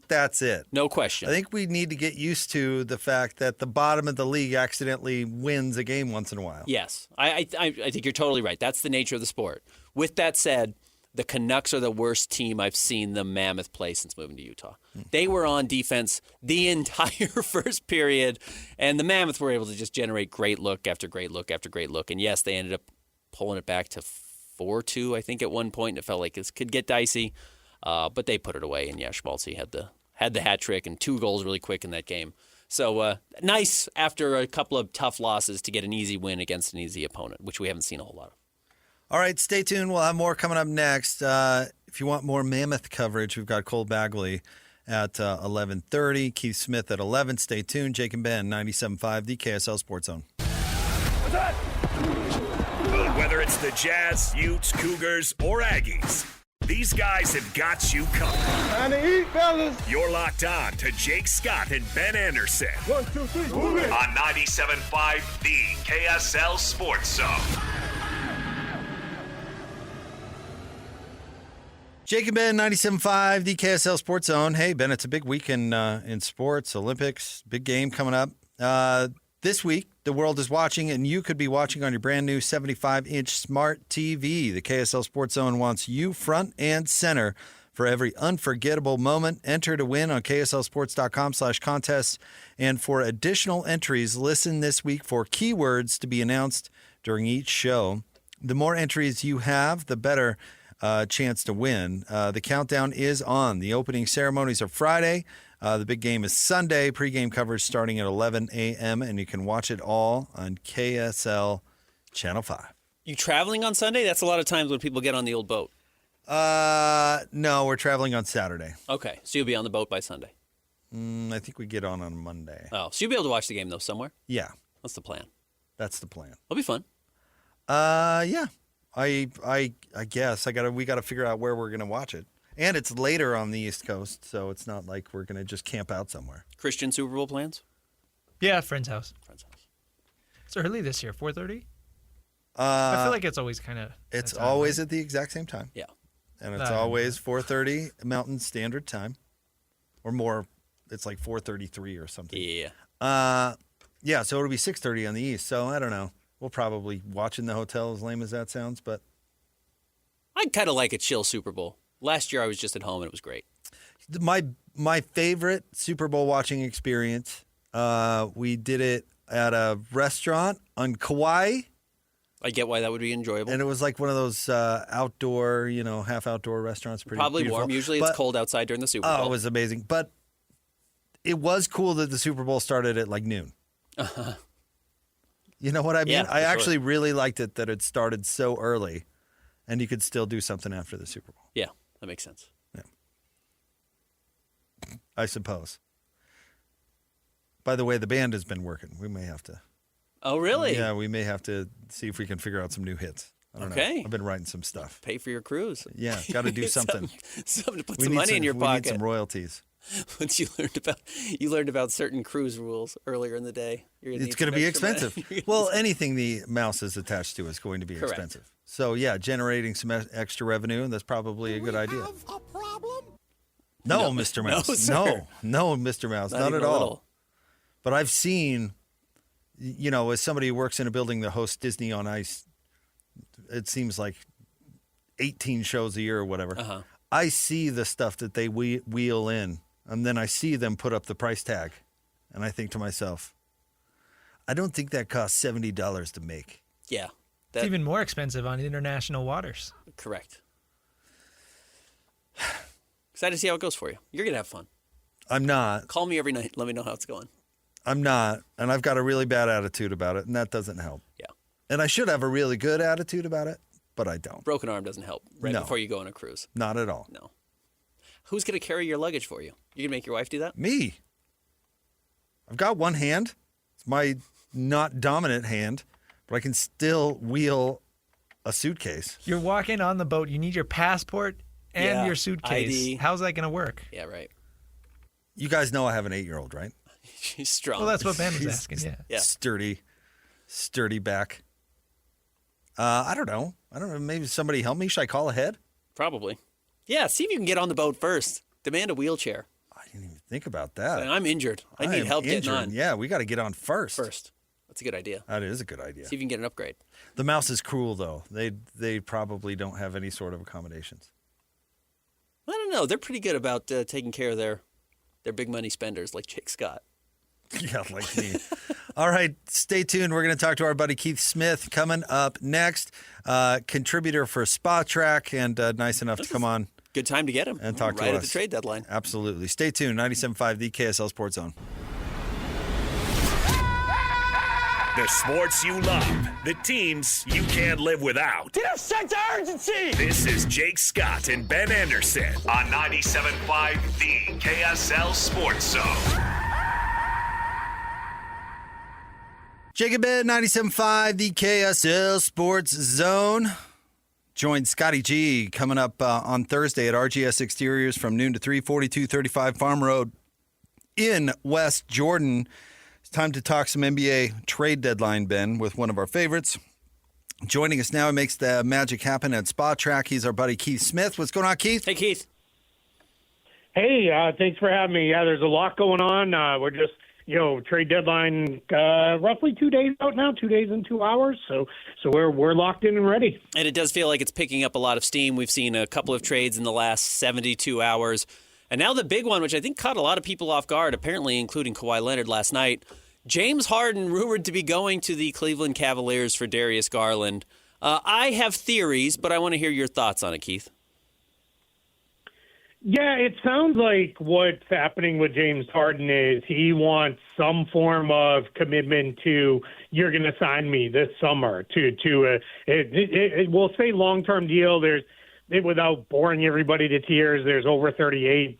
that's it. No question. I think we need to get used to the fact that the bottom of the league accidentally wins a game once in a while. Yes, I think you're totally right. That's the nature of the sport. With that said, the Canucks are the worst team I've seen the Mammoth play since moving to Utah. They were on defense the entire first period, and the Mammoth were able to just generate great look after great look after great look. And yes, they ended up pulling it back to 4-2, I think, at one point, and it felt like this could get dicey, but they put it away. And Schmaltz had the hat trick and 2 goals really quick in that game. So nice after a couple of tough losses to get an easy win against an easy opponent, which we haven't seen a whole lot of. All right, stay tuned. We'll have more coming up next. If you want more Mammoth coverage, we've got Cole Bagley at 11:30, Keith Smith at 11. Stay tuned. Jake and Ben, 97.5, the KSL Sports Zone. Whether it's the Jazz, Utes, Cougars, or Aggies, these guys have got you covered. Time to eat, fellas. You're locked on to Jake Scott and Ben Anderson. 1, 2, 3, move it. On 97.5, the KSL Sports Zone. Jake and Ben, 97.5, the KSL Sports Zone. Hey, Ben, it's a big week in sports, Olympics, big game coming up. This week, the world is watching, and you could be watching on your brand new 75-inch smart TV. The KSL Sports Zone wants you front and center for every unforgettable moment. Enter to win on KSLSports.com/contests. And for additional entries, listen this week for keywords to be announced during each show. The more entries you have, the better chance to win. The countdown is on. The opening ceremonies are Friday. The big game is Sunday. Pre-game coverage starting at 11 a.m., and you can watch it all on KSL Channel 5. You traveling on Sunday? That's a lot of times when people get on the old boat. No, we're traveling on Saturday. Okay, so you'll be on the boat by Sunday. I think we get on Monday. Oh, so you'll be able to watch the game, though, somewhere? Yeah. What's the plan? That's the plan. It'll be fun. Yeah. I guess we got to figure out where we're going to watch it. And it's later on the East Coast, so it's not like we're going to just camp out somewhere. Christian Super Bowl plans? Yeah, friend's house. It's early this year, 4:30. I feel like it's always kind of. It's always at the exact same time. Yeah, and it's always 4:30 Mountain Standard Time, or more it's like 4:33 or something. Yeah. Yeah, so it'll be 6:30 on the East. So I don't know. We'll probably watch in the hotel, as lame as that sounds, but I'd kind of like a chill Super Bowl. Last year I was just at home and it was great. my favorite Super Bowl watching experience, we did it at a restaurant on Kauai. I get why that would be enjoyable. And it was like one of those outdoor, half outdoor restaurants. Pretty Probably beautiful. warm. Usually it's cold outside during the Super Bowl. Oh, it was amazing. But it was cool that the Super Bowl started at like noon. Uh-huh. You know what I mean? Yeah, I actually sure. really liked it that it started so early and you could still do something after the Super Bowl. Yeah, that makes sense. Yeah. I suppose. By the way, the band has been working. We may have to. Oh, really? Yeah, we may have to see if we can figure out some new hits. I don't know. Okay. I've been writing some stuff. Pay for your cruise. Yeah, got to do something. something to put We some need money in your we pocket. need some royalties. Once you learned about certain cruise rules earlier in the day. It's going to be expensive. Well, anything the mouse is attached to is going to be Correct. expensive. So, yeah, generating some extra revenue, that's probably a good idea. A problem? No, Mr. Mouse. No, sir. No, Mr. Mouse. Not even at a all. little. But I've seen, as somebody who works in a building that hosts Disney on Ice, it seems like 18 shows a year or whatever. Uh-huh. I see the stuff that they wheel in, and then I see them put up the price tag. And I think to myself, I don't think that costs $70 to make. Yeah. It's even more expensive on international waters. Correct. Excited to see how it goes for you. You're going to have fun. I'm not. Call me every night. Let me know how it's going. I'm not. And I've got a really bad attitude about it, and that doesn't help. Yeah. And I should have a really good attitude about it, but I don't. Broken arm doesn't help right No. before you go on a cruise. Not at all. No. Who's going to carry your luggage for you? You going to make your wife do that? Me. I've got one hand. It's my not dominant hand, but I can still wheel a suitcase. You're walking on the boat. You need your passport and Yeah, your suitcase. ID. How's that going to work? Yeah, right. You guys know I have an 8-year-old, right? She's strong. Well, that's what Ben was She's asking. Yeah. Yeah. Sturdy back. I don't know. Maybe somebody help me. Should I call ahead? Probably. Yeah, see if you can get on the boat first. Demand a wheelchair. I didn't even think about that. I'm injured. I need am help injured. getting on. Yeah, we got to get on first. That's a good idea. That is a good idea. See if you can get an upgrade. The mouse is cruel, though. They probably don't have any sort of accommodations. I don't know. They're pretty good about taking care of their big money spenders like Jake Scott. Yeah, like me. All right, stay tuned. We're going to talk to our buddy Keith Smith coming up next. Contributor for Spotrac and nice enough to come on. Good time to get him. And talk to right us. at the trade deadline. Absolutely. Stay tuned. 97.5, the KSL Sports Zone. The sports you love, the teams you can't live without. Get a sense of urgency! This is Jake Scott and Ben Anderson on 97.5, the KSL Sports Zone. Jacob Ben, 97.5, the KSL Sports Zone. Join Scotty G coming up on Thursday at RGS Exteriors from noon to 3, 4235 Farm Road in West Jordan. It's time to talk some NBA trade deadline, Ben, with one of our favorites. Joining us now, makes the magic happen at Spotrac. He's our buddy Keith Smith. What's going on, Keith? Hey, Keith. Hey, thanks for having me. Yeah, there's a lot going on. We're just, trade deadline roughly 2 days out now, 2 days and 2 hours. So we're locked in and ready. And it does feel like it's picking up a lot of steam. We've seen a couple of trades in the last 72 hours. And now the big one, which I think caught a lot of people off guard, apparently including Kawhi Leonard last night. James Harden rumored to be going to the Cleveland Cavaliers for Darius Garland. I have theories, but I want to hear your thoughts on it, Keith. Yeah, it sounds like what's happening with James Harden is he wants some form of commitment to, you're going to sign me this summer we'll say long-term deal. Without boring everybody to tears, there's over 38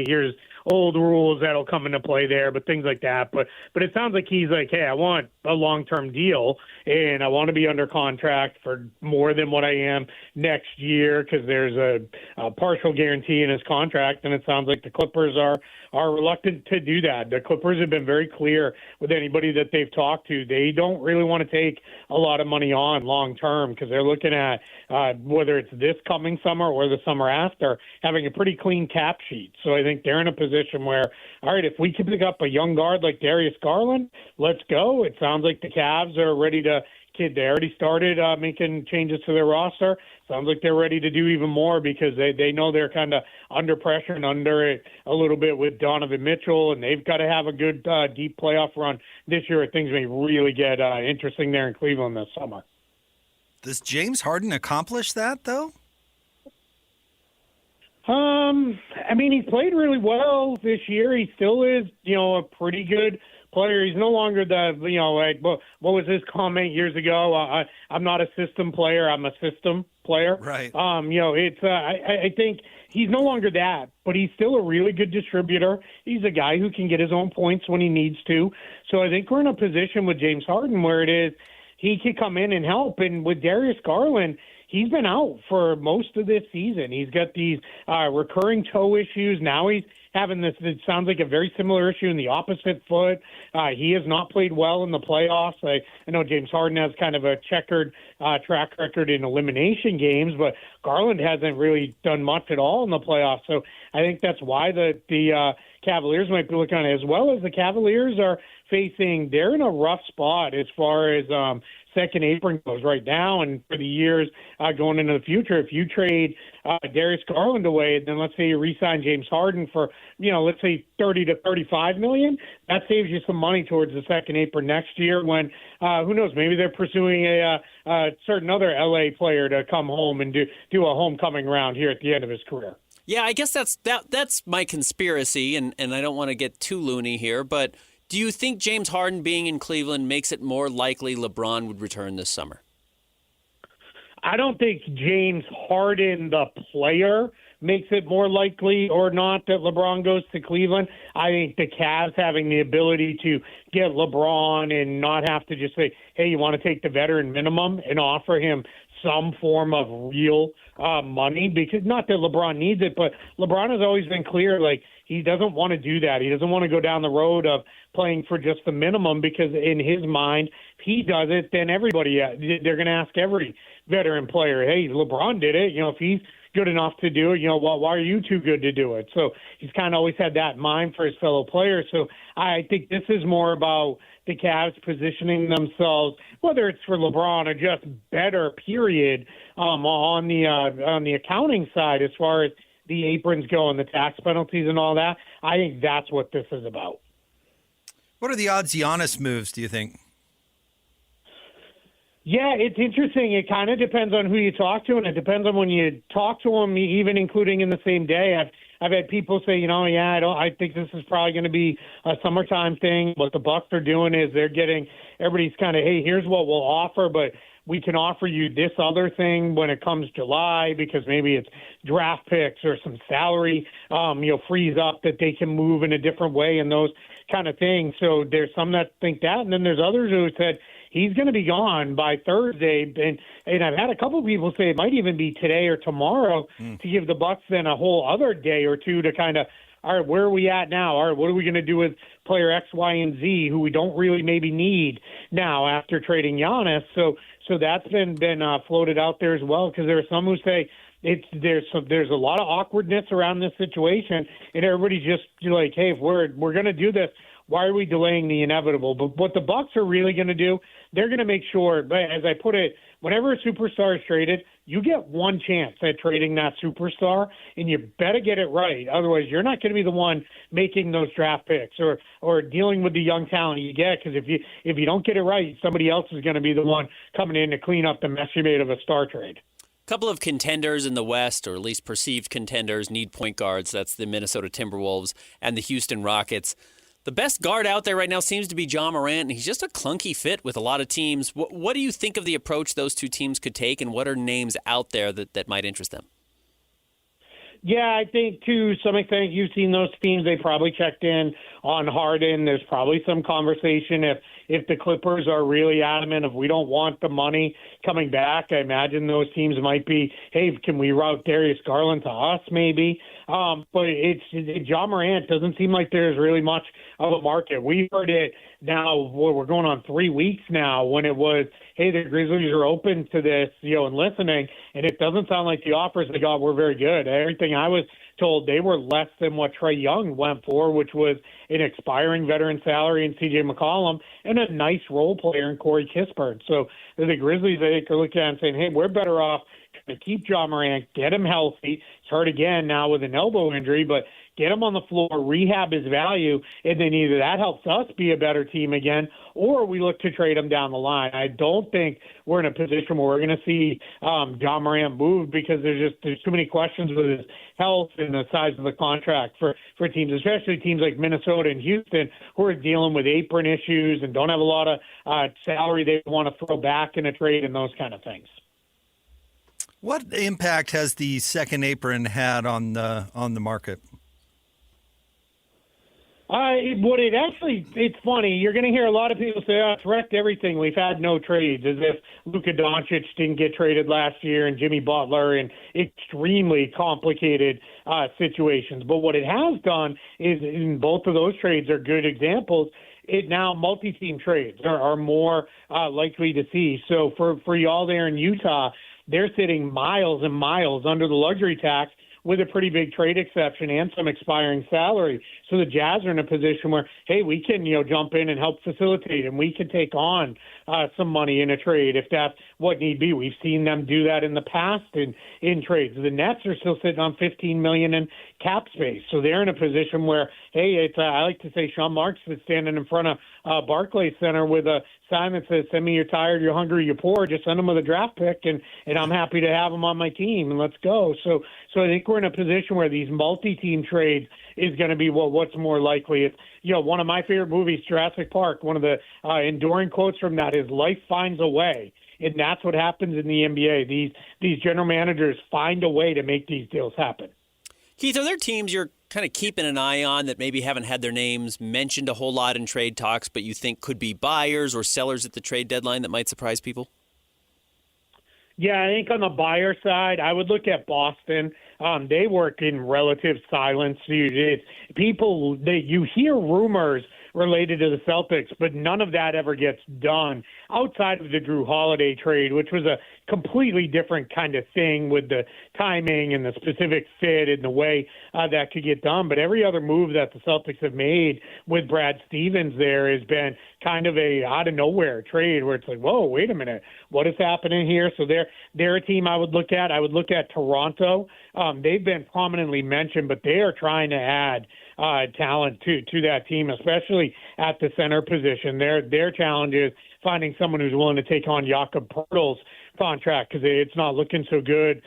years old rules that'll come into play there, but things like that. But it sounds like he's like, hey, I want a long-term deal, and I want to be under contract for more than what I am next year because there's a partial guarantee in his contract, and it sounds like the Clippers are reluctant to do that. The Clippers have been very clear with anybody that they've talked to. They don't really want to take a lot of money on long-term because they're looking at whether it's this coming summer or the summer after, having a pretty clean cap sheet. So I think they're in a position position where, all right, if we can pick up a young guard like Darius Garland, let's go. It sounds like the Cavs are ready to they already started making changes to their roster. Sounds like they're ready to do even more because they know they're kind of under pressure and under it a little bit with Donovan Mitchell, and they've got to have a good deep playoff run this year. Or things may really get interesting there in Cleveland this summer. Does James Harden accomplish that, though? I mean, he's played really well this year. He still is, a pretty good player. He's no longer what was his comment years ago? I'm not a system player. I'm a system player. Right. I think he's no longer that, but he's still a really good distributor. He's a guy who can get his own points when he needs to. So I think we're in a position with James Harden where it is he could come in and help. And with Darius Garland, he's been out for most of this season. He's got these recurring toe issues. Now he's having this, it sounds like a very similar issue in the opposite foot. He has not played well in the playoffs. I know James Harden has kind of a checkered track record in elimination games, but Garland hasn't really done much at all in the playoffs. So I think that's why the Cavaliers might be looking at it, as well as the Cavaliers are facing, they're in a rough spot as far as second apron goes right now, and for the years going into the future. If you trade Darius Garland away, then let's say you re-sign James Harden for, let's say $30 to $35 million, that saves you some money towards the second apron next year when, who knows, maybe they're pursuing a certain other LA player to come home and do a homecoming round here at the end of his career. Yeah, I guess that's my conspiracy, and I don't want to get too loony here, but do you think James Harden being in Cleveland makes it more likely LeBron would return this summer? I don't think James Harden, the player, makes it more likely or not that LeBron goes to Cleveland. I think the Cavs having the ability to get LeBron and not have to just say, hey, you want to take the veteran minimum and offer him some form of real money, because not that LeBron needs it, but LeBron has always been clear, like, he doesn't want to do that. He doesn't want to go down the road of playing for just the minimum, because in his mind, if he does it, then everybody, they're going to ask every veteran player, hey, LeBron did it. If he's good enough to do it, why are you too good to do it? So he's kind of always had that in mind for his fellow players. So I think this is more about the Cavs positioning themselves, whether it's for LeBron or just better, period, on the accounting side as far as the aprons go and the tax penalties and all that. I think that's what this is about. What are the odds Giannis moves, do you think? Yeah, it's interesting. It kind of depends on who you talk to, and it depends on when you talk to them, even including in the same day. I've had people say, I think this is probably going to be a summertime thing. What the Bucks are doing is they're getting everybody's kind of, hey, here's what we'll offer, but we can offer you this other thing when it comes July, because maybe it's draft picks or some salary, frees up that they can move in a different way and those kind of things. So there's some that think that, and then there's others who said he's going to be gone by Thursday. And I've had a couple of people say it might even be today or tomorrow to give the Bucks then a whole other day or two to kind of, all right, where are we at now? All right, what are we going to do with player X, Y, and Z, who we don't really maybe need now after trading Giannis? So that's been floated out there as well, because there are some who say there's a lot of awkwardness around this situation, and everybody's just like, hey, if we're going to do this, why are we delaying the inevitable? But what the Bucks are really going to do, they're going to make sure, as I put it, whenever a superstar is traded, you get one chance at trading that superstar, and you better get it right. Otherwise, you're not going to be the one making those draft picks or dealing with the young talent you get, because if you don't get it right, somebody else is going to be the one coming in to clean up the mess you made of a star trade. A couple of contenders in the West, or at least perceived contenders, need point guards. That's the Minnesota Timberwolves and the Houston Rockets. The best guard out there right now seems to be Ja Morant, and he's just a clunky fit with a lot of teams. What do you think of the approach those two teams could take, and what are names out there that might interest them? Yeah, I think to some extent you've seen those teams. They probably checked in on Harden. There's probably some conversation if the Clippers are really adamant, if we don't want the money coming back, I imagine those teams might be, hey, can we route Darius Garland to us maybe? But Ja Morant doesn't seem like there's really much of a market. We heard it now, we're going on 3 weeks now, when it was, hey, the Grizzlies are open to this, and listening, and it doesn't sound like the offers they got were very good. Everything I was told they were less than what Trae Young went for, which was an expiring veteran salary in C.J. McCollum and a nice role player in Corey Kispert. So the Grizzlies, I think, are looking at it and saying, hey, we're better off to keep Ja Morant, get him healthy. He's hurt again now with an elbow injury, but get him on the floor, rehab his value, and then either that helps us be a better team again, or we look to trade him down the line. I don't think we're in a position where we're going to see Ja Morant move because there's too many questions with his health and the size of the contract for teams, especially teams like Minnesota and Houston who are dealing with apron issues and don't have a lot of salary they want to throw back in a trade and those kind of things. What impact has the second apron had on the market? It's funny. You're going to hear a lot of people say, it's wrecked everything. We've had no trades, as if Luka Doncic didn't get traded last year and Jimmy Butler in extremely complicated situations. But what it has done is, in both of those trades are good examples, it now multi-team trades are more likely to see. So for y'all there in Utah, they're sitting miles and miles under the luxury tax with a pretty big trade exception and some expiring salary. So the Jazz are in a position where, hey, we can, jump in and help facilitate, and we can take on some money in a trade if that's what need be. We've seen them do that in the past in trades. The Nets are still sitting on $15 million in cap space, so they're in a position where, hey, it's I like to say Sean Marks is standing in front of Barclays Center with a sign that says, "Send me you're tired, you're hungry, you're poor. Just send them with a draft pick, and I'm happy to have them on my team, and let's go." So I think we're in a position where these multi-team trades is going to be what's more likely. It's one of my favorite movies, Jurassic Park. One of the enduring quotes from that is "Life finds a way," and that's what happens in the NBA. These general managers find a way to make these deals happen. Keith, are there teams you're kind of keeping an eye on that maybe haven't had their names mentioned a whole lot in trade talks, but you think could be buyers or sellers at the trade deadline that might surprise people? Yeah, I think on the buyer side, I would look at Boston. They work in relative silence. You hear rumors related to the Celtics, but none of that ever gets done outside of the Drew Holiday trade, which was a completely different kind of thing with the timing and the specific fit and the way that could get done. But every other move that the Celtics have made with Brad Stevens there has been kind of a out-of-nowhere trade where it's like, whoa, wait a minute, what is happening here? So they're a team I would look at. I would look at Toronto. They've been prominently mentioned, but they are trying to add talent to that team, especially at the center position. Their challenge is finding someone who's willing to take on Jakob Poeltl's contract because it's not looking so good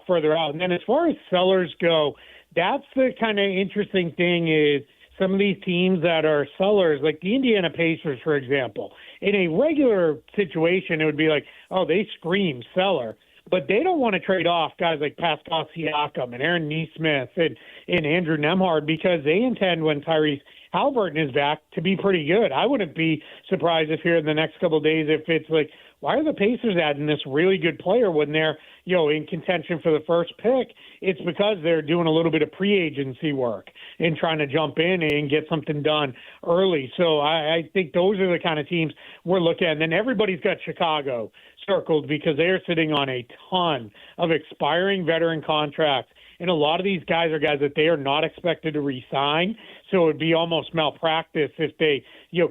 further out. And then as far as sellers go, that's the kind of interesting thing is some of these teams that are sellers, like the Indiana Pacers, for example. In a regular situation, it would be like, oh, they scream seller. But they don't want to trade off guys like Pascal Siakam and Aaron Nesmith and Andrew Nembhard because they intend when Tyrese Halliburton is back to be pretty good. I wouldn't be surprised if here in the next couple of days if it's like, why are the Pacers adding this really good player when they're, in contention for the first pick? It's because they're doing a little bit of pre-agency work and trying to jump in and get something done early. So I think those are the kind of teams we're looking at. And then everybody's got Chicago circled because they're sitting on a ton of expiring veteran contracts. And a lot of these guys are guys that they are not expected to re-sign. So it would be almost malpractice if they,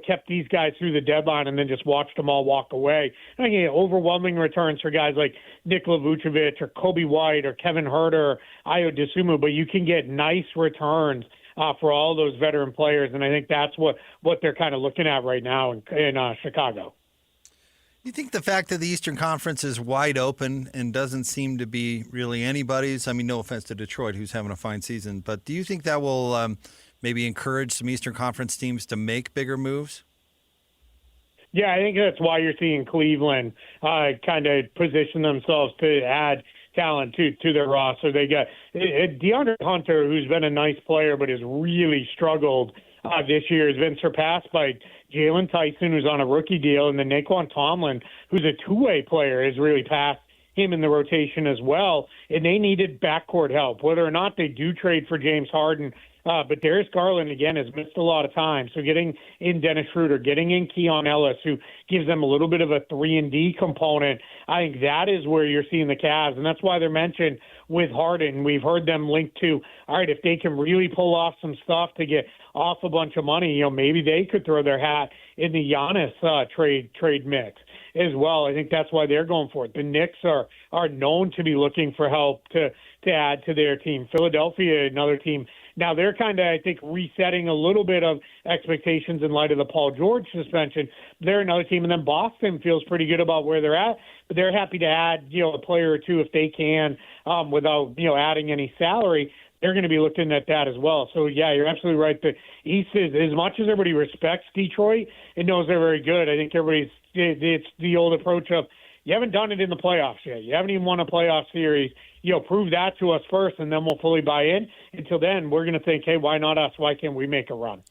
kept these guys through the deadline and then just watched them all walk away. And I get overwhelming returns for guys like Nikola Vucevic or Kobe White or Kevin Huerter or Ayo Dosunmu, but you can get nice returns for all those veteran players. And I think that's what they're kind of looking at right now in Chicago. You think the fact that the Eastern Conference is wide open and doesn't seem to be really anybody's, I mean, no offense to Detroit, who's having a fine season, but do you think that will maybe encourage some Eastern Conference teams to make bigger moves? Yeah, I think that's why you're seeing Cleveland kind of position themselves to add talent to their roster. They got DeAndre Hunter, who's been a nice player but has really struggled this year, has been surpassed by Jalen Tyson, who's on a rookie deal, and then Naquan Tomlin, who's a two-way player, has really passed him in the rotation as well. And they needed backcourt help. Whether or not they do trade for James Harden But Darius Garland, again, has missed a lot of time. So getting in Dennis Schroeder, getting in Keon Ellis, who gives them a little bit of a 3-and-D component, I think that is where you're seeing the Cavs. And that's why they're mentioned with Harden. We've heard them linked to, all right, if they can really pull off some stuff to get off a bunch of money, maybe they could throw their hat in the Giannis trade mix as well. I think that's why they're going for it. The Knicks are known to be looking for help to add to their team. Philadelphia, another team. Now they're kind of, I think, resetting a little bit of expectations in light of the Paul George suspension. They're another team, and then Boston feels pretty good about where they're at, but they're happy to add, a player or two if they can, without, adding any salary. They're going to be looking at that as well. So, yeah, you're absolutely right. The East is, as much as everybody respects Detroit and knows they're very good, I think it's the old approach of, you haven't done it in the playoffs yet. You haven't even won a playoff series. Prove that to us first, and then we'll fully buy in. Until then, we're going to think, hey, why not us? Why can't we make a run?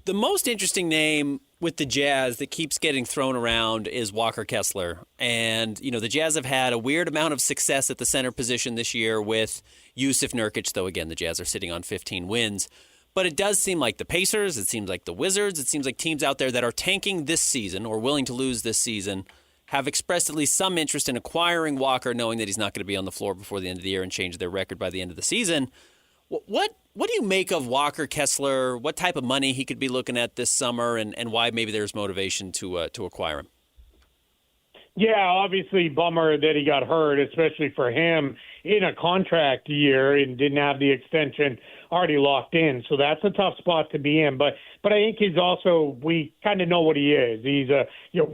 The most interesting name with the Jazz that keeps getting thrown around is Walker Kessler. And, the Jazz have had a weird amount of success at the center position this year with Yusuf Nurkic, though, again, the Jazz are sitting on 15 wins. But it does seem like the Pacers, it seems like the Wizards, it seems like teams out there that are tanking this season or willing to lose this season have expressed at least some interest in acquiring Walker, knowing that he's not going to be on the floor before the end of the year and change their record by the end of the season. What do you make of Walker Kessler? What type of money he could be looking at this summer, and why maybe there's motivation to acquire him? Yeah, obviously bummer that he got hurt, especially for him in a contract year and didn't have the extension already locked in. So that's a tough spot to be in. But I think he's also, we kind of know what he is. He's a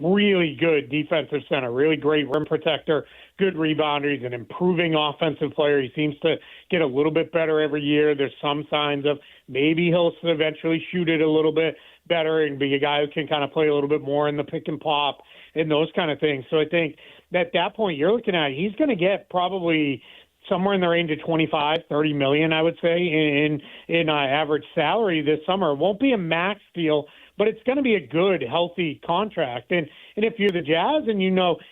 really good defensive center, really great rim protector, good rebounder. He's an improving offensive player. He seems to get a little bit better every year. There's some signs of maybe he'll eventually shoot it a little bit better and be a guy who can kind of play a little bit more in the pick and pop and those kind of things. So I think at that point you're looking at, he's going to get probably somewhere in the range of 25, 30 million, I would say, in average salary this summer. It won't be a max deal, but it's going to be a good, healthy contract. And if you're the Jazz and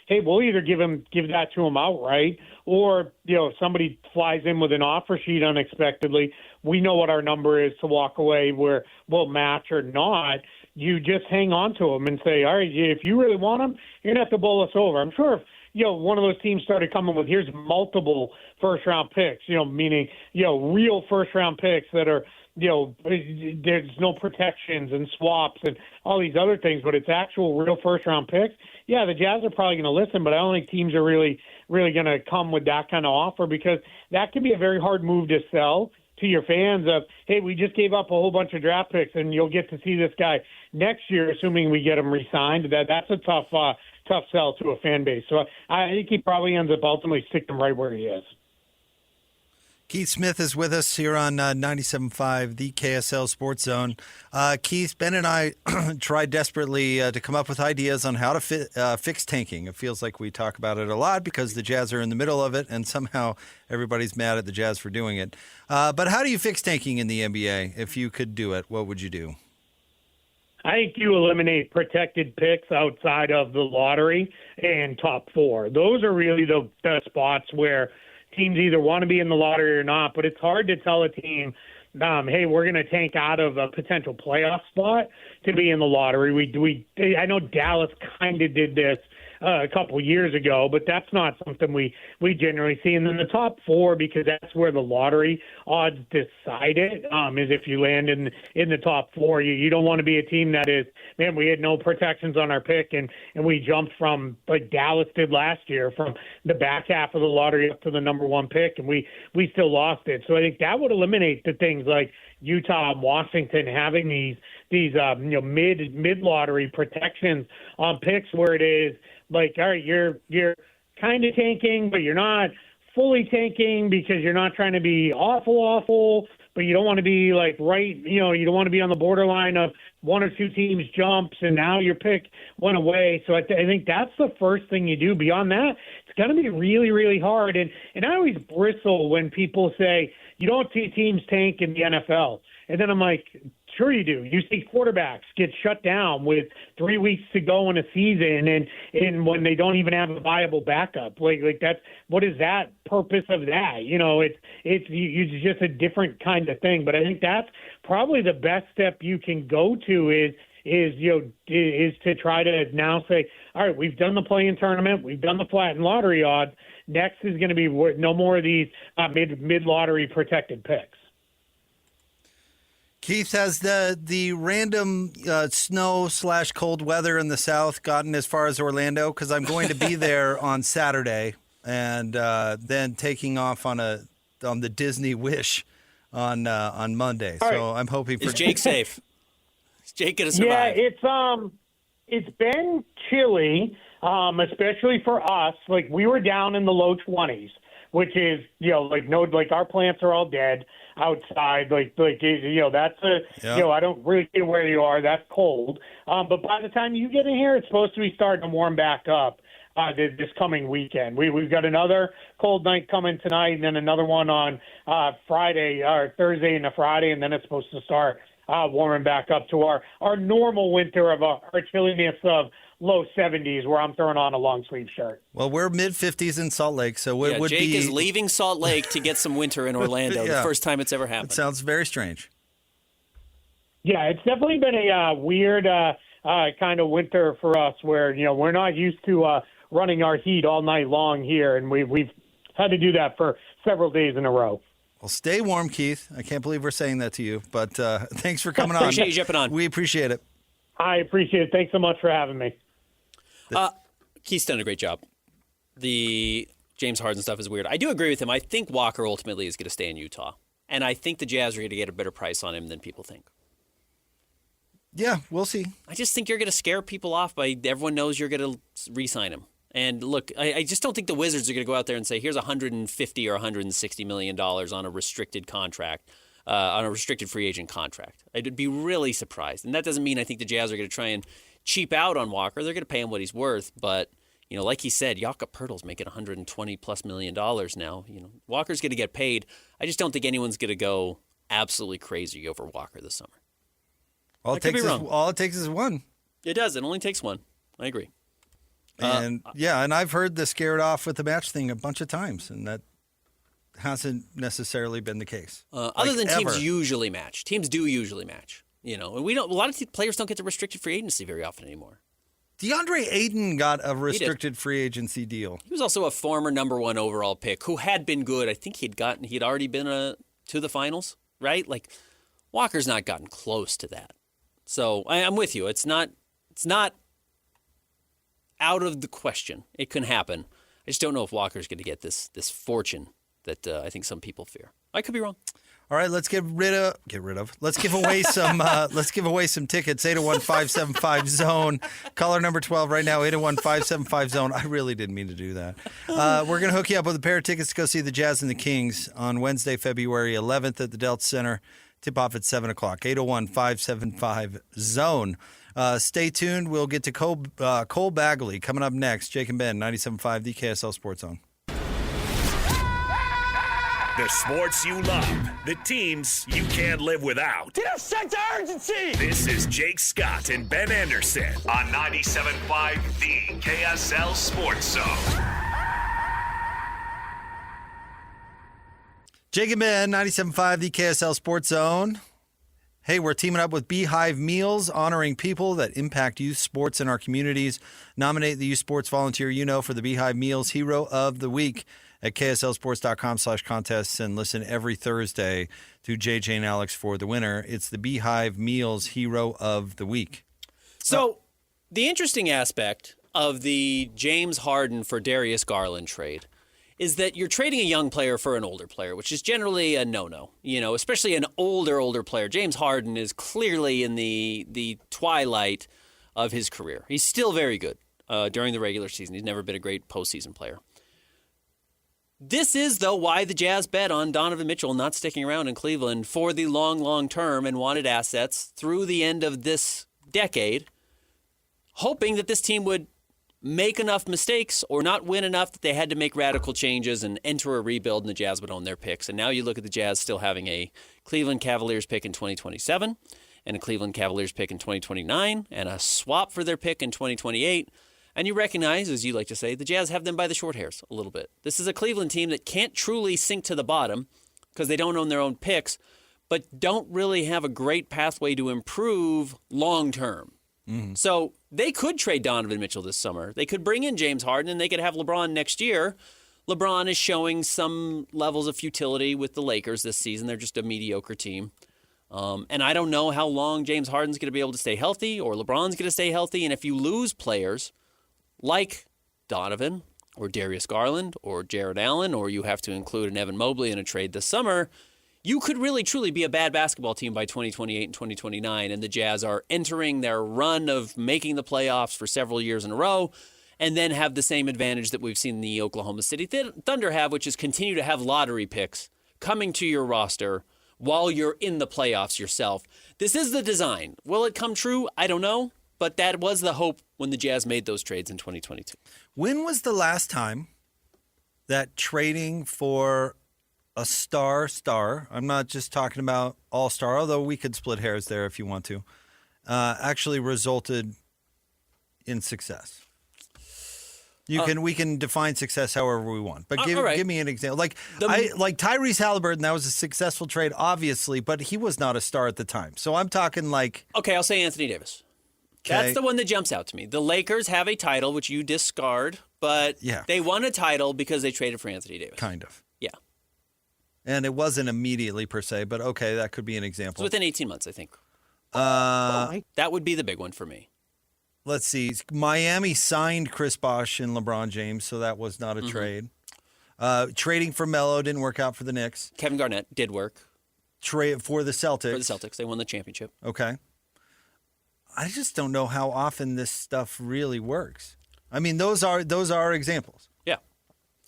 hey, we'll either give that to him outright, or somebody flies in with an offer sheet unexpectedly, we know what our number is to walk away where we'll match or not. You just hang on to him and say, all right, if you really want him, you're going to have to bowl us over. I'm sure if one of those teams started coming with, here's multiple first-round picks, meaning, real first-round picks that are, there's no protections and swaps and all these other things, but it's actual real first-round picks. Yeah, the Jazz are probably going to listen, but I don't think teams are really going to come with that kind of offer, because that can be a very hard move to sell to your fans of, hey, we just gave up a whole bunch of draft picks and you'll get to see this guy next year, assuming we get him re-signed. That's a tough sell to a fan base. So I think he probably ends up ultimately sticking right where he is. Keith Smith is with us here on 97.5, the KSL Sports Zone. Keith, Ben and I tried desperately to come up with ideas on how to fix tanking. It feels like we talk about it a lot because the Jazz are in the middle of it, and somehow everybody's mad at the Jazz for doing it. But how do you fix tanking in the NBA? If you could do it, what would you do? I think you eliminate protected picks outside of the lottery and top four. Those are really the spots where teams either want to be in the lottery or not, but it's hard to tell a team, hey, we're going to tank out of a potential playoff spot to be in the lottery. I know Dallas kind of did this a couple years ago, but that's not something we generally see. And then the top four, because that's where the lottery odds decide it, is if you land in the top four. You don't want to be a team that is, man, we had no protections on our pick, and we jumped from, like Dallas did last year, from the back half of the lottery up to the number one pick, and we still lost it. So I think that would eliminate the things like Utah and Washington having these mid lottery protections on picks, where it is like, all right, you're kind of tanking, but you're not fully tanking because you're not trying to be awful, but you don't want to be like you don't want to be on the borderline of one or two teams jumps and now your pick went away. So I think that's the first thing you do. Beyond that, it's going to be really, really hard. And I always bristle when people say you don't see teams tank in the NFL. And then I'm like, Sure you do. You see quarterbacks get shut down with 3 weeks to go in a season and when they don't even have a viable backup. Like that's what is that purpose of that? It's just a different kind of thing. But I think that's probably the best step you can go to is to try to now say, all right, we've done the play-in tournament, we've done the flattened lottery odds. Next is going to be no more of these mid-lottery protected picks. Keith, has the random snow/cold weather in the South gotten as far as Orlando? Because I'm going to be there on Saturday and then taking off on the Disney Wish on Monday. All so right. I'm hoping for Is Jake safe? Is Jake going to survive? Yeah, it's been chilly, especially for us. Like we were down in the low 20s, which is our plants are all dead outside. That's I don't really care where you are. That's cold. But by the time you get in here, it's supposed to be starting to warm back up this coming weekend. We've got another cold night coming tonight, and then another one on Friday or Thursday and a Friday, and then it's supposed to start warming back up to our normal winter of our chilliness of low 70s, where I'm throwing on a long sleeve shirt. Well, we're mid-50s in Salt Lake, so it would Jake be... is leaving Salt Lake to get some winter in Orlando. The first time it's ever happened. It sounds very strange. Yeah, it's definitely been a weird kind of winter for us, where we're not used to running our heat all night long here, and we've had to do that for several days in a row. Well, stay warm, Keith. I can't believe we're saying that to you, but thanks for coming on. Appreciate you jumping on. We appreciate it. I appreciate it. Thanks so much for having me. Keith's done a great job. The James Harden stuff is weird. I do agree with him. I think Walker ultimately is going to stay in Utah, and I think the Jazz are going to get a better price on him than people think. Yeah, we'll see. I just think you're going to scare people off by everyone knows you're going to re-sign him. And look, I just don't think the Wizards are going to go out there and say, here's $150 or $160 million on a restricted contract, on a restricted free agent contract. I'd be really surprised. And that doesn't mean I think the Jazz are going to try and cheap out on Walker. They're going to pay him what he's worth. But, like he said, Jakob Poeltl's making $120+ million now. Walker's going to get paid. I just don't think anyone's going to go absolutely crazy over Walker this summer. All it takes is one. It does. It only takes one. I agree. And and I've heard the scared off with the match thing a bunch of times, and that hasn't necessarily been the case. Other than teams usually match. Teams do usually match. And a lot of players don't get to restricted free agency very often anymore. DeAndre Ayton got a restricted free agency deal. He was also a former number 1 overall pick who had been good. I think he'd already been to the finals, right? Like Walker's not gotten close to that. So I'm with you. It's not out of the question. It can happen. I just don't know if Walker's going to get this fortune that I think some people fear. I could be wrong. All right, let's give away some tickets. 801-575 zone. Caller number 12 right now, 801-575 zone. I really didn't mean to do that. We're going to hook you up with a pair of tickets to go see the Jazz and the Kings on Wednesday, February 11th at the Delta Center. Tip off at 7 o'clock. 801-575 zone. Stay tuned. We'll get to Cole Bagley coming up next. Jake and Ben, 97.5, the KSL Sports Zone. The sports you love, the teams you can't live without. Get a sense of urgency! This is Jake Scott and Ben Anderson on 97.5, the KSL Sports Zone. Jake and Ben, 97.5, the KSL Sports Zone. Hey, we're teaming up with Beehive Meals, honoring people that impact youth sports in our communities. Nominate the youth sports volunteer for the Beehive Meals Hero of the Week at kslsports.com/contests, and listen every Thursday to JJ and Alex for the winner. It's the Beehive Meals Hero of the Week. So the interesting aspect of the James Harden for Darius Garland trade is that you're trading a young player for an older player, which is generally a no-no, especially an older player. James Harden is clearly in the twilight of his career. He's still very good during the regular season. He's never been a great postseason player. This is, though, why the Jazz bet on Donovan Mitchell not sticking around in Cleveland for the long term and wanted assets through the end of this decade, hoping that this team would make enough mistakes or not win enough that they had to make radical changes and enter a rebuild, and the Jazz would own their picks. And now you look at the Jazz still having a Cleveland Cavaliers pick in 2027 and a Cleveland Cavaliers pick in 2029 and a swap for their pick in 2028. And you recognize, as you like to say, the Jazz have them by the short hairs a little bit. This is a Cleveland team that can't truly sink to the bottom because they don't own their own picks, but don't really have a great pathway to improve long term. So they could trade Donovan Mitchell this summer. They could bring in James Harden, and they could have LeBron next year. LeBron is showing some levels of futility with the Lakers this season. They're just a mediocre team. And I don't know how long James Harden's going to be able to stay healthy or LeBron's going to stay healthy. And if you lose players like Donovan or Darius Garland or Jared Allen, or you have to include an Evan Mobley in a trade this summer, you could really, truly be a bad basketball team by 2028 and 2029, and the Jazz are entering their run of making the playoffs for several years in a row, and then have the same advantage that we've seen the Oklahoma City Thunder have, which is continue to have lottery picks coming to your roster while you're in the playoffs yourself. This is the design. Will it come true? I don't know, but that was the hope when the Jazz made those trades in 2022. When was the last time that trading for a star, I'm not just talking about all-star, although we could split hairs there if you want to, actually resulted in success? We can define success however we want, but give me an example. Like Tyrese Halliburton, that was a successful trade, obviously, but he was not a star at the time. So I'm talking like... Okay, I'll say Anthony Davis. Okay. That's the one that jumps out to me. The Lakers have a title, which you discard, but they won a title because they traded for Anthony Davis. Kind of. Yeah. And it wasn't immediately per se, but okay, that could be an example. It's within 18 months, I think. That would be the big one for me. Let's see. Miami signed Chris Bosh and LeBron James, so that was not a trade. Trading for Melo didn't work out for the Knicks. Kevin Garnett did work. Trade for the Celtics. For the Celtics. They won the championship. Okay. I just don't know how often this stuff really works. I mean, those are examples. Yeah.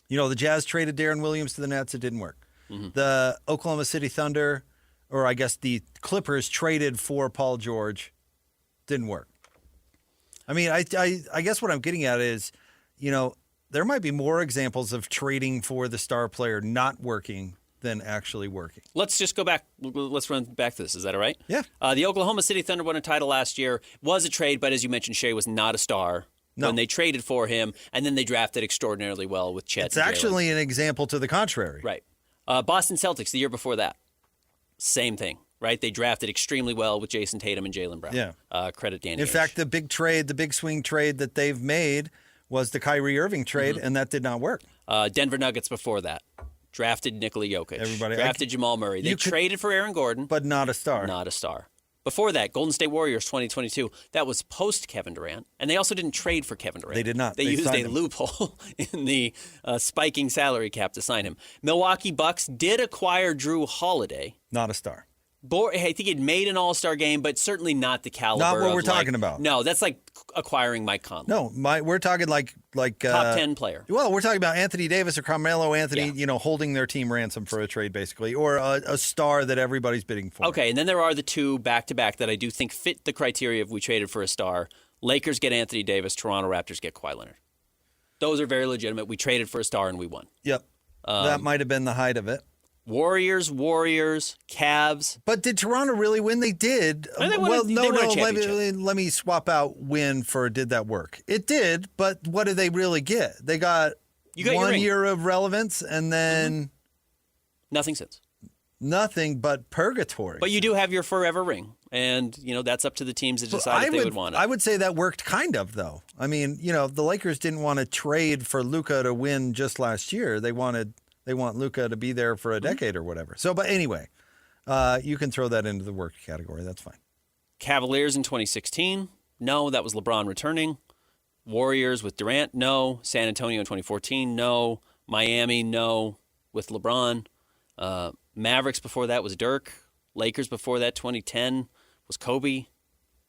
You know, the Jazz traded Darren Williams to the Nets. It didn't work. The Oklahoma City Thunder, or I guess the Clippers, traded for Paul George. Didn't work. I mean, I guess what I'm getting at is, you know, there might be more examples of trading for the star player not working than actually working. Let's just go back. Let's run back to this. Is that all right? Yeah. The Oklahoma City Thunder won a title last year. Was a trade, but as you mentioned, Shea was not a star when they traded for him, and then they drafted extraordinarily well with Chet. It's actually an example to the contrary. Right. Boston Celtics the year before that, same thing. Right, they drafted extremely well with Jason Tatum and Jaylen Brown. Yeah. Credit Danny. In fact, the big swing trade that they've made was the Kyrie Irving trade, and that did not work. Denver Nuggets before that drafted Nikola Jokic. Drafted Jamal Murray. They traded for Aaron Gordon, but not a star. Not a star. Before that, Golden State Warriors 2022. That was post Kevin Durant, and they also didn't trade for Kevin Durant. They did not. They used a loophole in the spiking salary cap to sign him. Milwaukee Bucks did acquire Drew Holiday. Not a star. I think he'd made an all-star game, but certainly not the caliber. Not what we're talking about. No, that's like acquiring Mike Conley. No, we're talking like top 10 player. Well, we're talking about Anthony Davis or Carmelo Anthony, holding their team ransom for a trade, basically, or a star that everybody's bidding for. Okay, and then there are the two back-to-back that I do think fit the criteria if we traded for a star. Lakers get Anthony Davis, Toronto Raptors get Kawhi Leonard. Those are very legitimate. We traded for a star and we won. Yep, that might have been the height of it. Warriors, Cavs. But did Toronto really win? They did. Let me swap out win for did that work? It did, but what did they really get? They got 1 year of relevance and then... Nothing since. Nothing but purgatory. But you do have your forever ring, and that's up to the teams to decide if they would want it. I would say that worked kind of, though. I mean, the Lakers didn't want to trade for Luka to win just last year. They want Luka to be there for a decade or whatever. So, but anyway, you can throw that into the work category. That's fine. Cavaliers in 2016, no, that was LeBron returning. Warriors with Durant, no. San Antonio in 2014, no. Miami, no, with LeBron. Mavericks before that was Dirk. Lakers before that, 2010, was Kobe.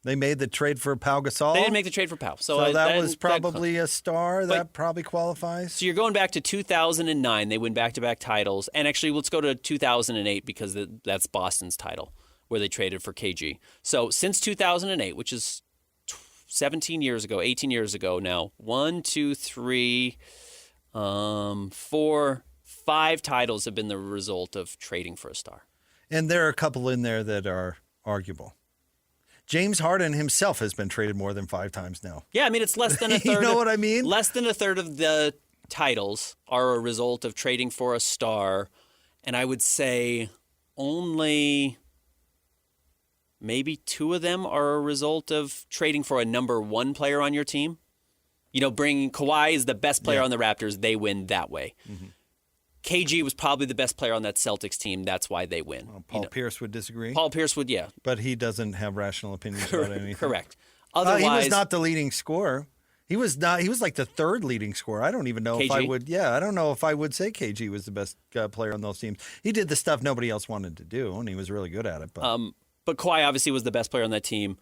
They made the trade for Pau Gasol? They didn't make the trade for Pau. So that was probably a star. That probably qualifies. So you're going back to 2009. They win back-to-back titles. And actually, let's go to 2008 because that's Boston's title where they traded for KG. So since 2008, which is 17 years ago, 18 years ago now, 1, 2, 3, 4, 5 titles have been the result of trading for a star. And there are a couple in there that are arguable. James Harden himself has been traded more than 5 times now. Yeah, I mean, it's less than a third. You know what I mean? Less than a third of the titles are a result of trading for a star. And I would say only maybe 2 of them are a result of trading for a number 1 player on your team. You know, bringing Kawhi is the best player on the Raptors. They win that way. Mm-hmm. KG was probably the best player on that Celtics team. That's why they win. Well, Paul Pierce would disagree. Paul Pierce would, yeah. But he doesn't have rational opinions about anything. Correct. Otherwise, he was not the leading scorer. He was not. He was like the 3rd leading scorer. I don't even know if I would. Yeah, I don't know if I would say KG was the best player on those teams. He did the stuff nobody else wanted to do, and he was really good at it. But Kawhi obviously was the best player on that team.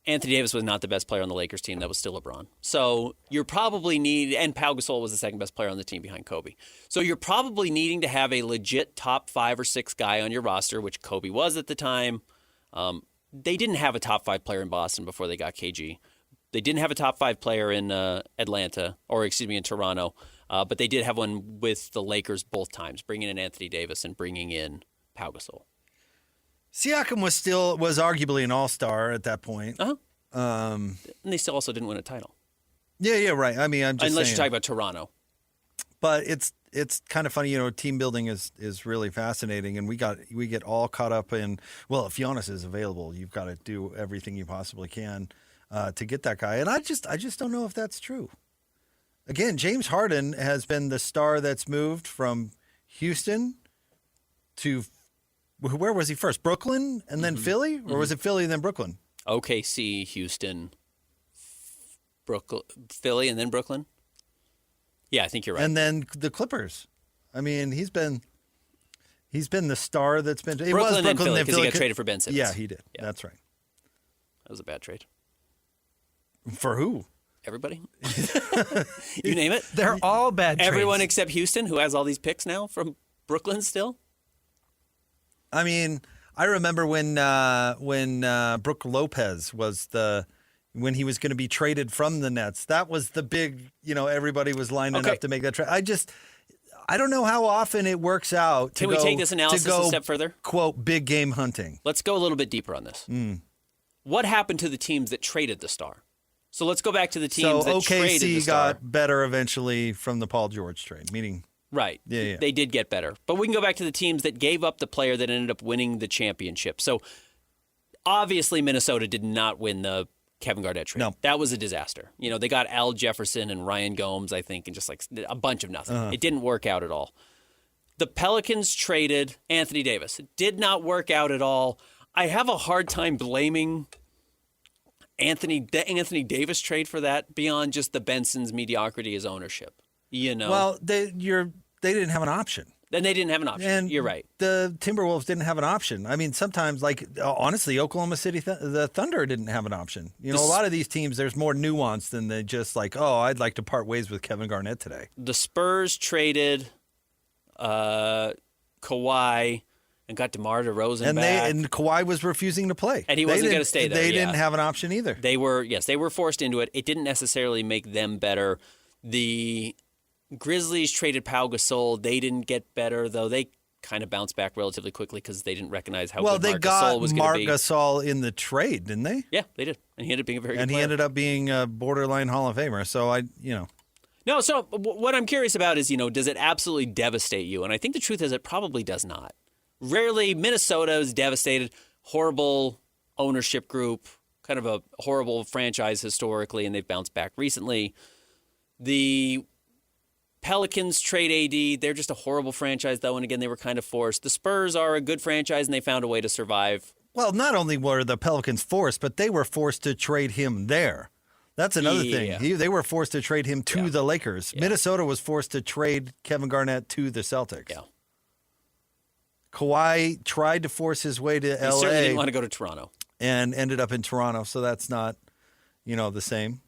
Anthony Davis was not the best player on the Lakers team. That was still LeBron. So you're probably and Pau Gasol was the 2nd best player on the team behind Kobe. So you're probably needing to have a legit top 5 or 6 guy on your roster, which Kobe was at the time. They didn't have a top 5 player in Boston before they got KG. They didn't have a top 5 player in in Toronto. But they did have one with the Lakers both times, bringing in Anthony Davis and bringing in Pau Gasol. Siakam was arguably an all-star at that point. Uh-huh. And they still also didn't win a title. Yeah, right. I mean, I'm just unless saying. you're talking about Toronto. But it's kind of funny, you know. Team building is really fascinating, and we get all caught up in. Well, if Giannis is available, you've got to do everything you possibly can to get that guy. And I just don't know if that's true. Again, James Harden has been the star that's moved from Houston to. Where was he first? Brooklyn and then Philly? Or was it Philly and then Brooklyn? OKC, Houston, Brooklyn, Philly, and then Brooklyn? Yeah, I think you're right. And then the Clippers. I mean, he's been the star that's been... Brooklyn, was Brooklyn and Philly, because he got traded for Ben Simmons. Yeah, he did. Yeah. That's right. That was a bad trade. For who? Everybody. You name it. They're all bad trades. Everyone except Houston, who has all these picks now from Brooklyn still. I mean, I remember when Brook Lopez was when he was going to be traded from the Nets. That was the big, you know, everybody was lining up to make that trade. I don't know how often it works out. Can we take this analysis a step further? Quote, big game hunting. Let's go a little bit deeper on this. What happened to the teams that traded the star? So let's go back to the teams that traded the OKC star. got better eventually from the Paul George trade, meaning... Right. Yeah. They did get better. But we can go back to the teams that gave up the player that ended up winning the championship. So obviously Minnesota did not win the Kevin Garnett trade. No. That was a disaster. You know, they got Al Jefferson and Ryan Gomes, I think, and just like a bunch of nothing. It didn't work out at all. The Pelicans traded Anthony Davis. It did not work out at all. I have a hard time blaming the Anthony Davis trade for that beyond just the Benson's mediocrity as ownership. You know. Well, they didn't have an option. Then they didn't have an option. And you're right. The Timberwolves didn't have an option. I mean, sometimes, like, honestly, Oklahoma City, the Thunder didn't have an option. You know, a lot of these teams, there's more nuance than they just like, oh, I'd like to part ways with Kevin Garnett today. The Spurs traded Kawhi and got DeMar DeRozan back. And Kawhi was refusing to play. And he wasn't going to stay there. They didn't have an option either. They were forced into it. It didn't necessarily make them better. The Grizzlies traded Pau Gasol. They didn't get better, though. They kind of bounced back relatively quickly because they didn't recognize how good Marc Gasol was going to be. Well, they got Marc Gasol in the trade, didn't they? Yeah, they did. And he ended up being a very good player. And he ended up being a borderline Hall of Famer. So, No, so what I'm curious about is, does it absolutely devastate you? And I think the truth is it probably does not. Rarely, Minnesota is devastated. Horrible ownership group, kind of a horrible franchise historically, and they've bounced back recently. The Pelicans trade AD. They're just a horrible franchise, though, and again, they were kind of forced. The Spurs are a good franchise, and they found a way to survive. Well, not only were the Pelicans forced, but they were forced to trade him there. That's another thing. They were forced to trade him to the Lakers. Yeah. Minnesota was forced to trade Kevin Garnett to the Celtics. Yeah. Kawhi tried to force his way to LA. He certainly didn't want to go to Toronto. And ended up in Toronto, so that's not, the same.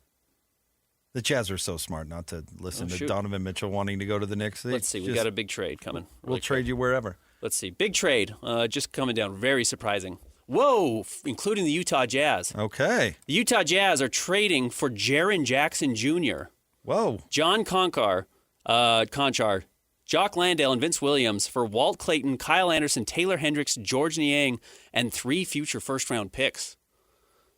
The Jazz are so smart not to listen to Donovan Mitchell wanting to go to the Knicks. Let's see. We got a big trade coming. We'll trade you wherever. Let's see. Big trade. Just coming down. Very surprising. Whoa, including the Utah Jazz. Okay. The Utah Jazz are trading for Jaren Jackson Jr. Whoa. John Conchar, Jock Landale, and Vince Williams for Walt Clayton, Kyle Anderson, Taylor Hendricks, George Niang, and 3 future first-round picks.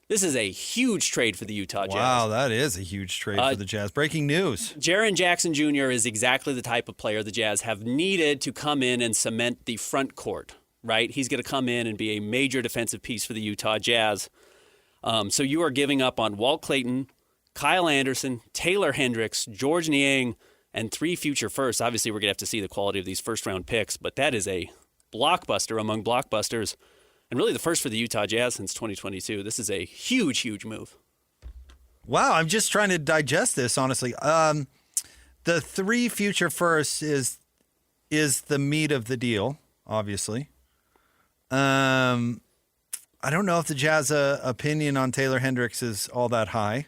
This is a huge trade for the Utah Jazz. Wow, that is a huge trade for the Jazz. Breaking news. Jaren Jackson Jr. is exactly the type of player the Jazz have needed to come in and cement the front court, right? He's going to come in and be a major defensive piece for the Utah Jazz. So you are giving up on Walt Clayton, Kyle Anderson, Taylor Hendricks, George Niang, and 3 future firsts. Obviously, we're going to have to see the quality of these first-round picks, but that is a blockbuster among blockbusters, and really the first for the Utah Jazz since 2022. This is a huge, huge move. Wow, I'm just trying to digest this, honestly. The 3 future firsts is the meat of the deal, obviously. I don't know if the Jazz opinion on Taylor Hendricks is all that high.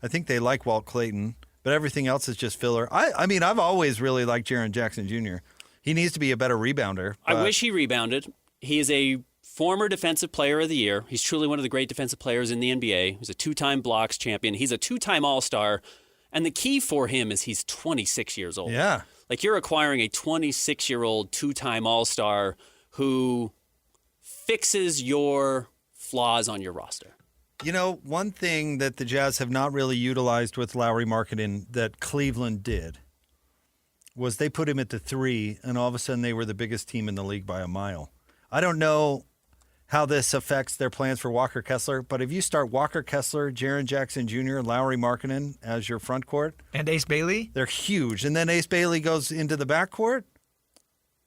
I think they like Walt Clayton, but everything else is just filler. I mean, I've always really liked Jaren Jackson Jr. He needs to be a better rebounder. I wish he rebounded. He is a former Defensive Player of the Year. He's truly one of the great defensive players in the NBA. He's a 2-time blocks champion. He's a 2-time All-Star. And the key for him is he's 26 years old. Yeah. Like, you're acquiring a 26-year-old 2-time All-Star who fixes your flaws on your roster. You know, one thing that the Jazz have not really utilized with Lauri Markkanen that Cleveland did was they put him at the 3, and all of a sudden they were the biggest team in the league by a mile. I don't know how this affects their plans for Walker Kessler, but if you start Walker Kessler, Jaren Jackson Jr., Lauri Markkanen as your front court. And Ace Bailey? They're huge. And then Ace Bailey goes into the backcourt?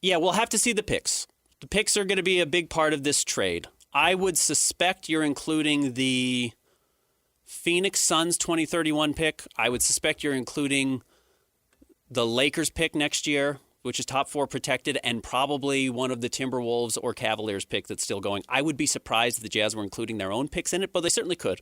Yeah, we'll have to see the picks. The picks are going to be a big part of this trade. I would suspect you're including the Phoenix Suns 2031 pick. I would suspect you're including the Lakers pick next year, which is top 4 protected, and probably one of the Timberwolves or Cavaliers pick that's still going. I would be surprised if the Jazz were including their own picks in it, but they certainly could.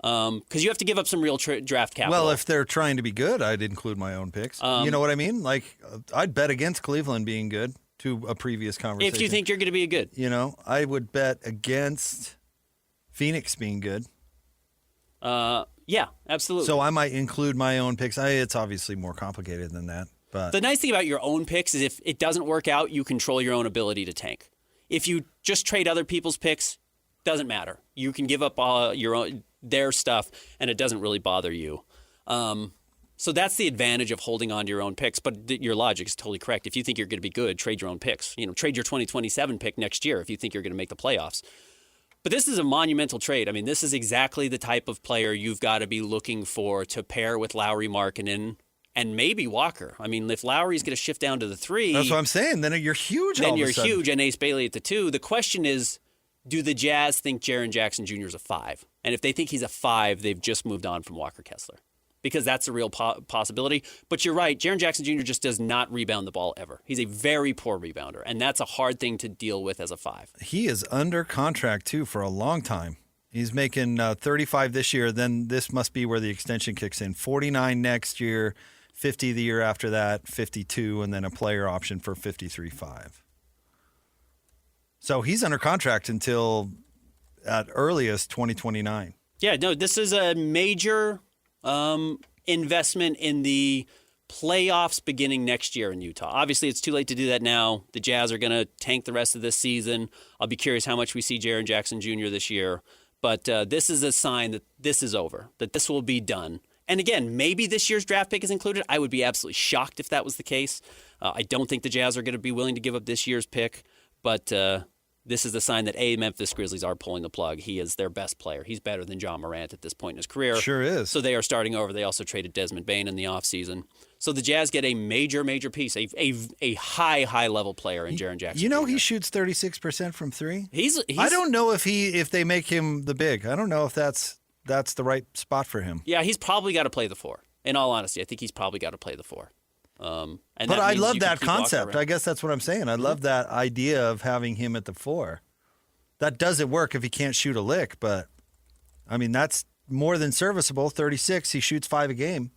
Because you have to give up some real draft capital. Well, if they're trying to be good, I'd include my own picks. You know what I mean? Like, I'd bet against Cleveland being good to a previous conversation. If you think you're going to be good. You know, I would bet against Phoenix being good. Yeah, absolutely. So I might include my own picks. It's obviously more complicated than that. But the nice thing about your own picks is if it doesn't work out, you control your own ability to tank. If you just trade other people's picks, doesn't matter. You can give up their stuff, and it doesn't really bother you. So that's the advantage of holding on to your own picks. But your logic is totally correct. If you think you're going to be good, trade your own picks. You know, trade your 2027 pick next year if you think you're going to make the playoffs. But this is a monumental trade. I mean, this is exactly the type of player you've got to be looking for to pair with Lauri Markkanen and maybe Walker. I mean, if Lauri's going to shift down to the 3... That's what I'm saying. Then you're huge all Then of you're a sudden. huge, and Ace Bailey at the 2. The question is, do the Jazz think Jaren Jackson Jr. is a 5? And if they think he's a 5, they've just moved on from Walker Kessler. Because that's a real possibility. But you're right, Jaren Jackson Jr. just does not rebound the ball ever. He's a very poor rebounder, and that's a hard thing to deal with as a 5. He is under contract, too, for a long time. He's making 35 this year. Then this must be where the extension kicks in. 49 next year, 50 the year after that, 52, and then a player option for 53.5. So he's under contract until at earliest 2029. Yeah, no, this is a major investment in the playoffs beginning next year in Utah. Obviously, it's too late to do that now. The Jazz are going to tank the rest of this season. I'll be curious how much we see Jaren Jackson Jr. this year. But this is a sign that this is over, that this will be done. And again, maybe this year's draft pick is included. I would be absolutely shocked if that was the case. I don't think the Jazz are going to be willing to give up this year's pick. But this is the sign that, Memphis Grizzlies are pulling the plug. He is their best player. He's better than John Morant at this point in his career. Sure is. So they are starting over. They also traded Desmond Bane in the offseason. So the Jazz get a major, major piece, a high-level player in Jaren Jackson. You know, Jr. he shoots 36% from 3. He's I don't know if they make him the big. I don't know if that's the right spot for him. Yeah, he's probably got to play the 4. In all honesty, I think he's probably got to play the 4. But I love that concept. I guess that's what I'm saying. I love that idea of having him at the 4. That doesn't work if he can't shoot a lick, but I mean, that's more than serviceable. 36, he shoots 5 a game.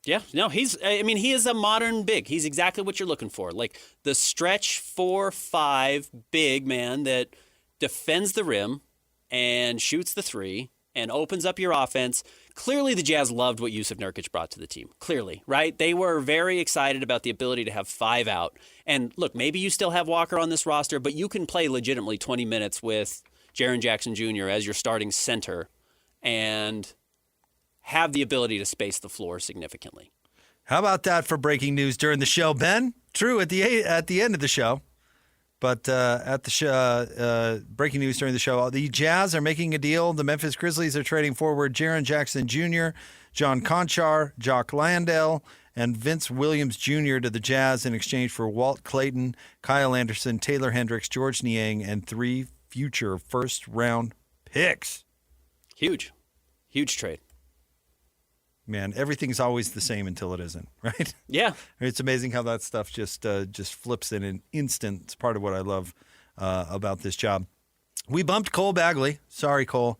Yeah, no, he is a modern big. He's exactly what you're looking for. Like the stretch 4-5 big man that defends the rim and shoots the 3 and opens up your offense. Clearly, the Jazz loved what Jusuf Nurkic brought to the team. Clearly, right? They were very excited about the ability to have 5 out. And look, maybe you still have Walker on this roster, but you can play legitimately 20 minutes with Jaren Jackson Jr. as your starting center and have the ability to space the floor significantly. How about that for breaking news during the show, Ben? True at the end of the show, but at the show, breaking news during the show. The Jazz are making a deal. The Memphis Grizzlies are trading forward Jaren Jackson Jr., John Conchar, Jock Landale, and Vince Williams Jr. to the Jazz in exchange for Walt Clayton, Kyle Anderson, Taylor Hendricks, George Niang, and 3 future first-round picks. Huge trade. Man, everything's always the same until it isn't, right? Yeah. It's amazing how that stuff just flips in an instant. It's part of what I love about this job. We bumped Cole Bagley. Sorry, Cole.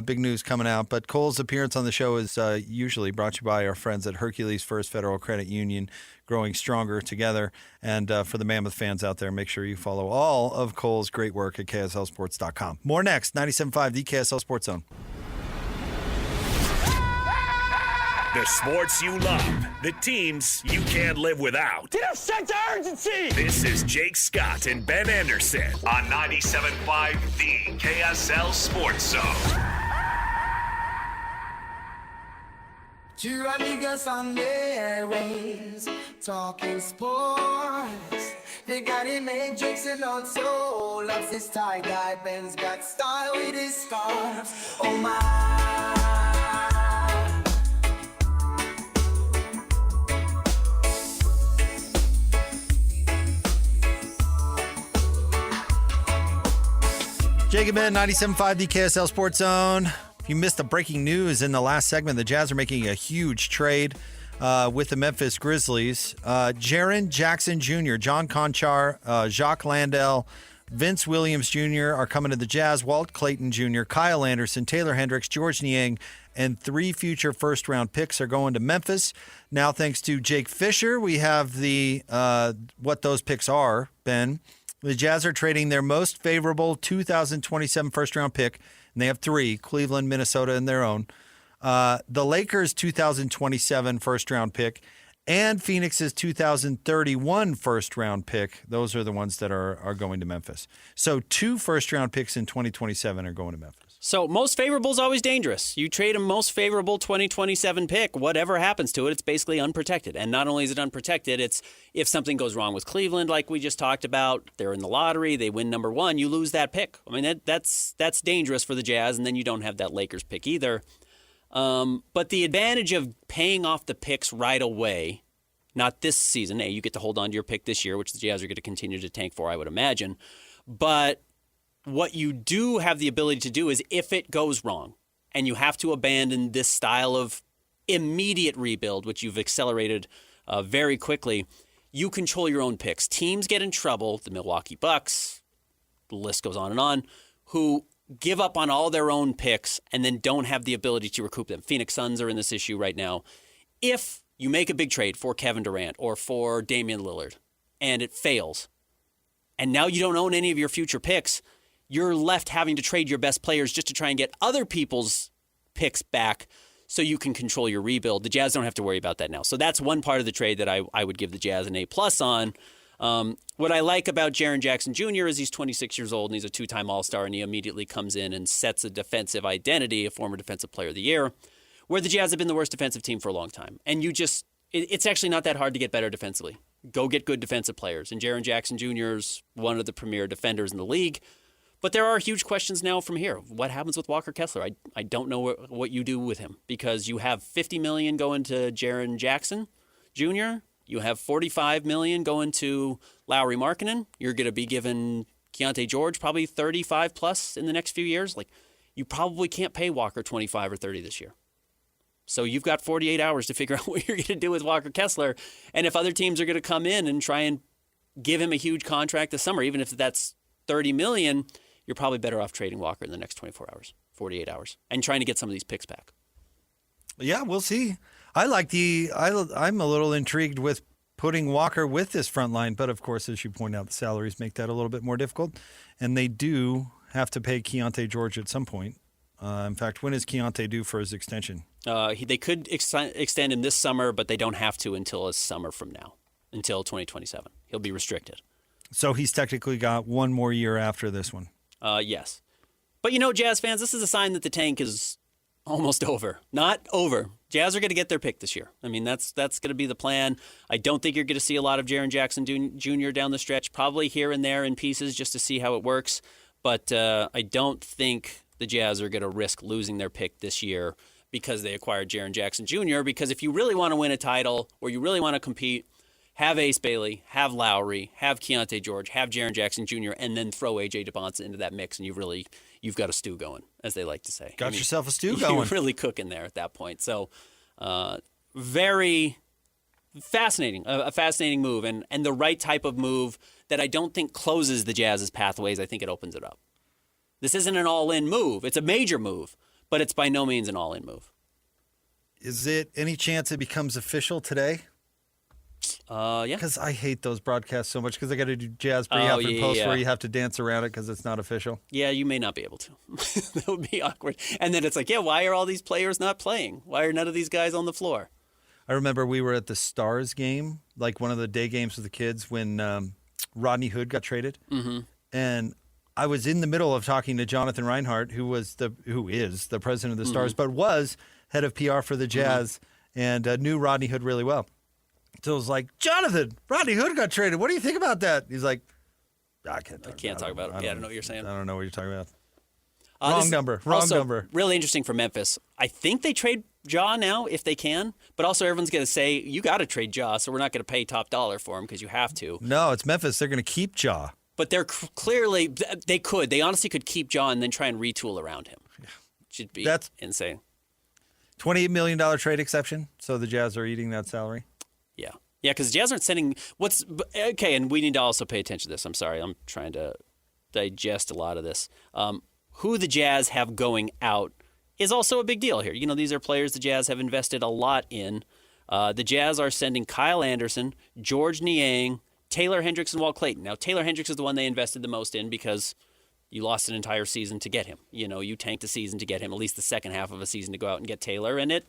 Big news coming out. But Cole's appearance on the show is usually brought to you by our friends at Hercules First Federal Credit Union, growing stronger together. And for the Mammoth fans out there, make sure you follow all of Cole's great work at KSLSports.com. More next, 97.5, the KSL Sports Zone. The sports you love, the teams you can't live without. Get a sense of urgency! This is Jake Scott and Ben Anderson on 97.5, the KSL Sports Zone. Two amigos on the airwaves, talking sports. They got it made, Jake's and also loves his tie-dye. Ben's got style with his scarves. Oh my. Jacob Ben, 97.5, the KSL Sports Zone. If you missed the breaking news in the last segment, the Jazz are making a huge trade with the Memphis Grizzlies. Jaren Jackson Jr., John Conchar, Jock Landale, Vince Williams Jr. are coming to the Jazz. Walt Clayton Jr., Kyle Anderson, Taylor Hendricks, George Niang, and 3 future first-round picks are going to Memphis. Now, thanks to Jake Fisher, we have the what those picks are, Ben. The Jazz are trading their most favorable 2027 first-round pick, and they have 3, Cleveland, Minnesota, and their own. The Lakers' 2027 first-round pick and Phoenix's 2031 first-round pick. Those are the ones that are going to Memphis. So 2 first-round picks in 2027 are going to Memphis. So most favorable is always dangerous. You trade a most favorable 2027 pick, whatever happens to it, it's basically unprotected. And not only is it unprotected, it's if something goes wrong with Cleveland, like we just talked about, they're in the lottery, they win number 1, you lose that pick. I mean, that's dangerous for the Jazz, and then you don't have that Lakers pick either. But the advantage of paying off the picks right away, not this season, you get to hold on to your pick this year, which the Jazz are going to continue to tank for, I would imagine. But what you do have the ability to do is if it goes wrong and you have to abandon this style of immediate rebuild, which you've accelerated very quickly, you control your own picks. Teams get in trouble, the Milwaukee Bucks, the list goes on, who give up on all their own picks and then don't have the ability to recoup them. Phoenix Suns are in this issue right now. If you make a big trade for Kevin Durant or for Damian Lillard and it fails, and now you don't own any of your future picks, you're left having to trade your best players just to try and get other people's picks back so you can control your rebuild. The Jazz don't have to worry about that now. So that's one part of the trade that I would give the Jazz an A+ on. What I like about Jaren Jackson Jr. is he's 26 years old and he's a 2-time All-Star, and he immediately comes in and sets a defensive identity, a former Defensive Player of the Year, where the Jazz have been the worst defensive team for a long time. And it's actually not that hard to get better defensively. Go get good defensive players. And Jaren Jackson Jr. is one of the premier defenders in the league. But there are huge questions now from here. What happens with Walker Kessler? I don't know what you do with him, because you have $50 million going to Jaren Jackson Jr. You have $45 million going to Lauri Markkanen. You're going to be giving Keyonte George probably 35 plus in the next few years. Like, you probably can't pay Walker 25 or 30 this year. So you've got 48 hours to figure out what you're going to do with Walker Kessler. And if other teams are going to come in and try and give him a huge contract this summer, even if that's $30 million, you're probably better off trading Walker in the next 24 hours, 48 hours, and trying to get some of these picks back. Yeah, we'll see. I'm a little intrigued with putting Walker with this front line, but of course, as you point out, the salaries make that a little bit more difficult, and they do have to pay Keyonte George at some point. In fact, when is Keyonte due for his extension? They could extend him this summer, but they don't have to until a summer from now, until 2027. He'll be restricted. So he's technically got one more year after this one. Yes. But Jazz fans, this is a sign that the tank is almost over. Not over. Jazz are going to get their pick this year. I mean, that's going to be the plan. I don't think you're going to see a lot of Jaren Jackson Jr. down the stretch, probably here and there in pieces just to see how it works. But I don't think the Jazz are going to risk losing their pick this year because they acquired Jaren Jackson Jr. Because if you really want to win a title or you really want to compete, have Ace Bailey, have Lauri, have Keyonte George, have Jaren Jackson Jr., and then throw A.J. DeBonta into that mix, and you've got a stew going, as they like to say. Got yourself a stew going. You're really cooking there at that point. So very fascinating, a fascinating move, and the right type of move that I don't think closes the Jazz's pathways. I think it opens it up. This isn't an all-in move. It's a major move, but it's by no means an all-in move. Is it any chance it becomes official today? Yeah. Because I hate those broadcasts so much because I got to do Jazz pre-halftime post where you have to dance around it because it's not official. Yeah, you may not be able to. That would be awkward. And then it's like, why are all these players not playing? Why are none of these guys on the floor? I remember we were at the Stars game, like one of the day games with the kids when Rodney Hood got traded. Mm-hmm. And I was in the middle of talking to Jonathan Reinhardt, who is the president of the Stars, but was head of PR for the Jazz and knew Rodney Hood really well. So it was like, Jonathan, Rodney Hood got traded. What do you think about that? He's like, I can't talk about it. I don't know what you're saying. I don't know what you're talking about. Wrong number. Really interesting for Memphis. I think they trade Ja now if they can, but also everyone's going to say, you got to trade Ja, so we're not going to pay top dollar for him because you have to. No, it's Memphis. They're going to keep Ja. But they're clearly, they honestly could keep Ja and then try and retool around him. Should be insane. $28 million trade exception, so the Jazz are eating that salary. Yeah. Yeah, because Jazz aren't sending okay, and we need to also pay attention to this. I'm sorry. I'm trying to digest a lot of this. Who the Jazz have going out is also a big deal here. These are players the Jazz have invested a lot in. The Jazz are sending Kyle Anderson, George Niang, Taylor Hendricks, and Walt Clayton. Now, Taylor Hendricks is the one they invested the most in because you lost an entire season to get him. You tanked a season to get him, at least the second half of a season to go out and get Taylor, and it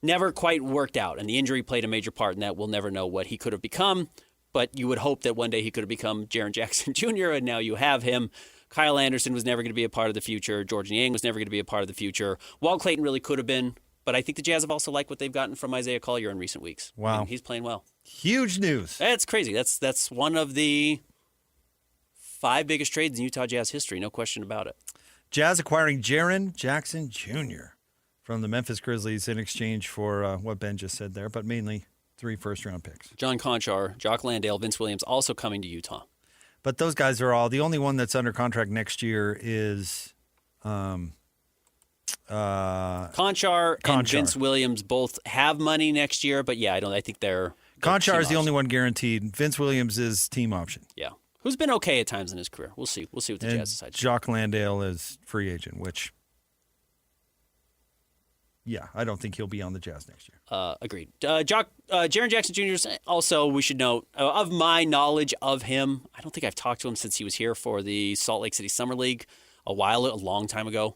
never quite worked out, and the injury played a major part in that. We'll never know what he could have become, but you would hope that one day he could have become Jaren Jackson Jr., and now you have him. Kyle Anderson was never going to be a part of the future. George Niang was never going to be a part of the future. Walt Clayton really could have been, but I think the Jazz have also liked what they've gotten from Isaiah Collier in recent weeks. Wow. And he's playing well. Huge news. That's crazy. That's one of the 5 biggest trades in Utah Jazz history, no question about it. Jazz acquiring Jaren Jackson Jr. from the Memphis Grizzlies in exchange for what Ben just said there, but mainly 3 first-round picks. John Conchar, Jock Landale, Vince Williams also coming to Utah. But those guys are all – the only one that's under contract next year is Conchar and Vince Williams both have money next year, but I think they're Conchar is the only one guaranteed. Vince Williams is team option. Yeah. Who's been okay at times in his career. We'll see. We'll see what the Jazz decide. Jock Landale is free agent, which – yeah, I don't think he'll be on the Jazz next year. Agreed. Jaren Jackson Jr. Also, we should note, of my knowledge of him, I don't think I've talked to him since he was here for the Salt Lake City Summer League a long time ago,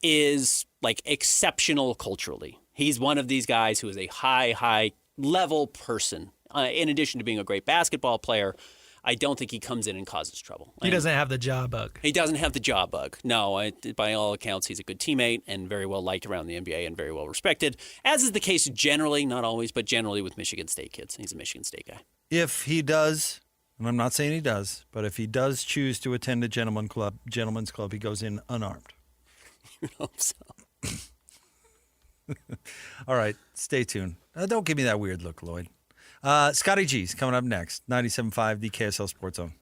is like exceptional culturally. He's one of these guys who is a high level person. In addition to being a great basketball player, I don't think he comes in and causes trouble. He doesn't have the jaw bug. He doesn't have the jaw bug. No, by all accounts, he's a good teammate and very well liked around the NBA and very well respected, as is the case generally, not always, but generally with Michigan State kids. He's a Michigan State guy. If he does, and I'm not saying he does, but if he does choose to attend a gentleman's club, he goes in unarmed. You hope so. All right, stay tuned. Don't give me that weird look, Lloyd. Scotty G's coming up next. 97.5, the KSL Sports Zone.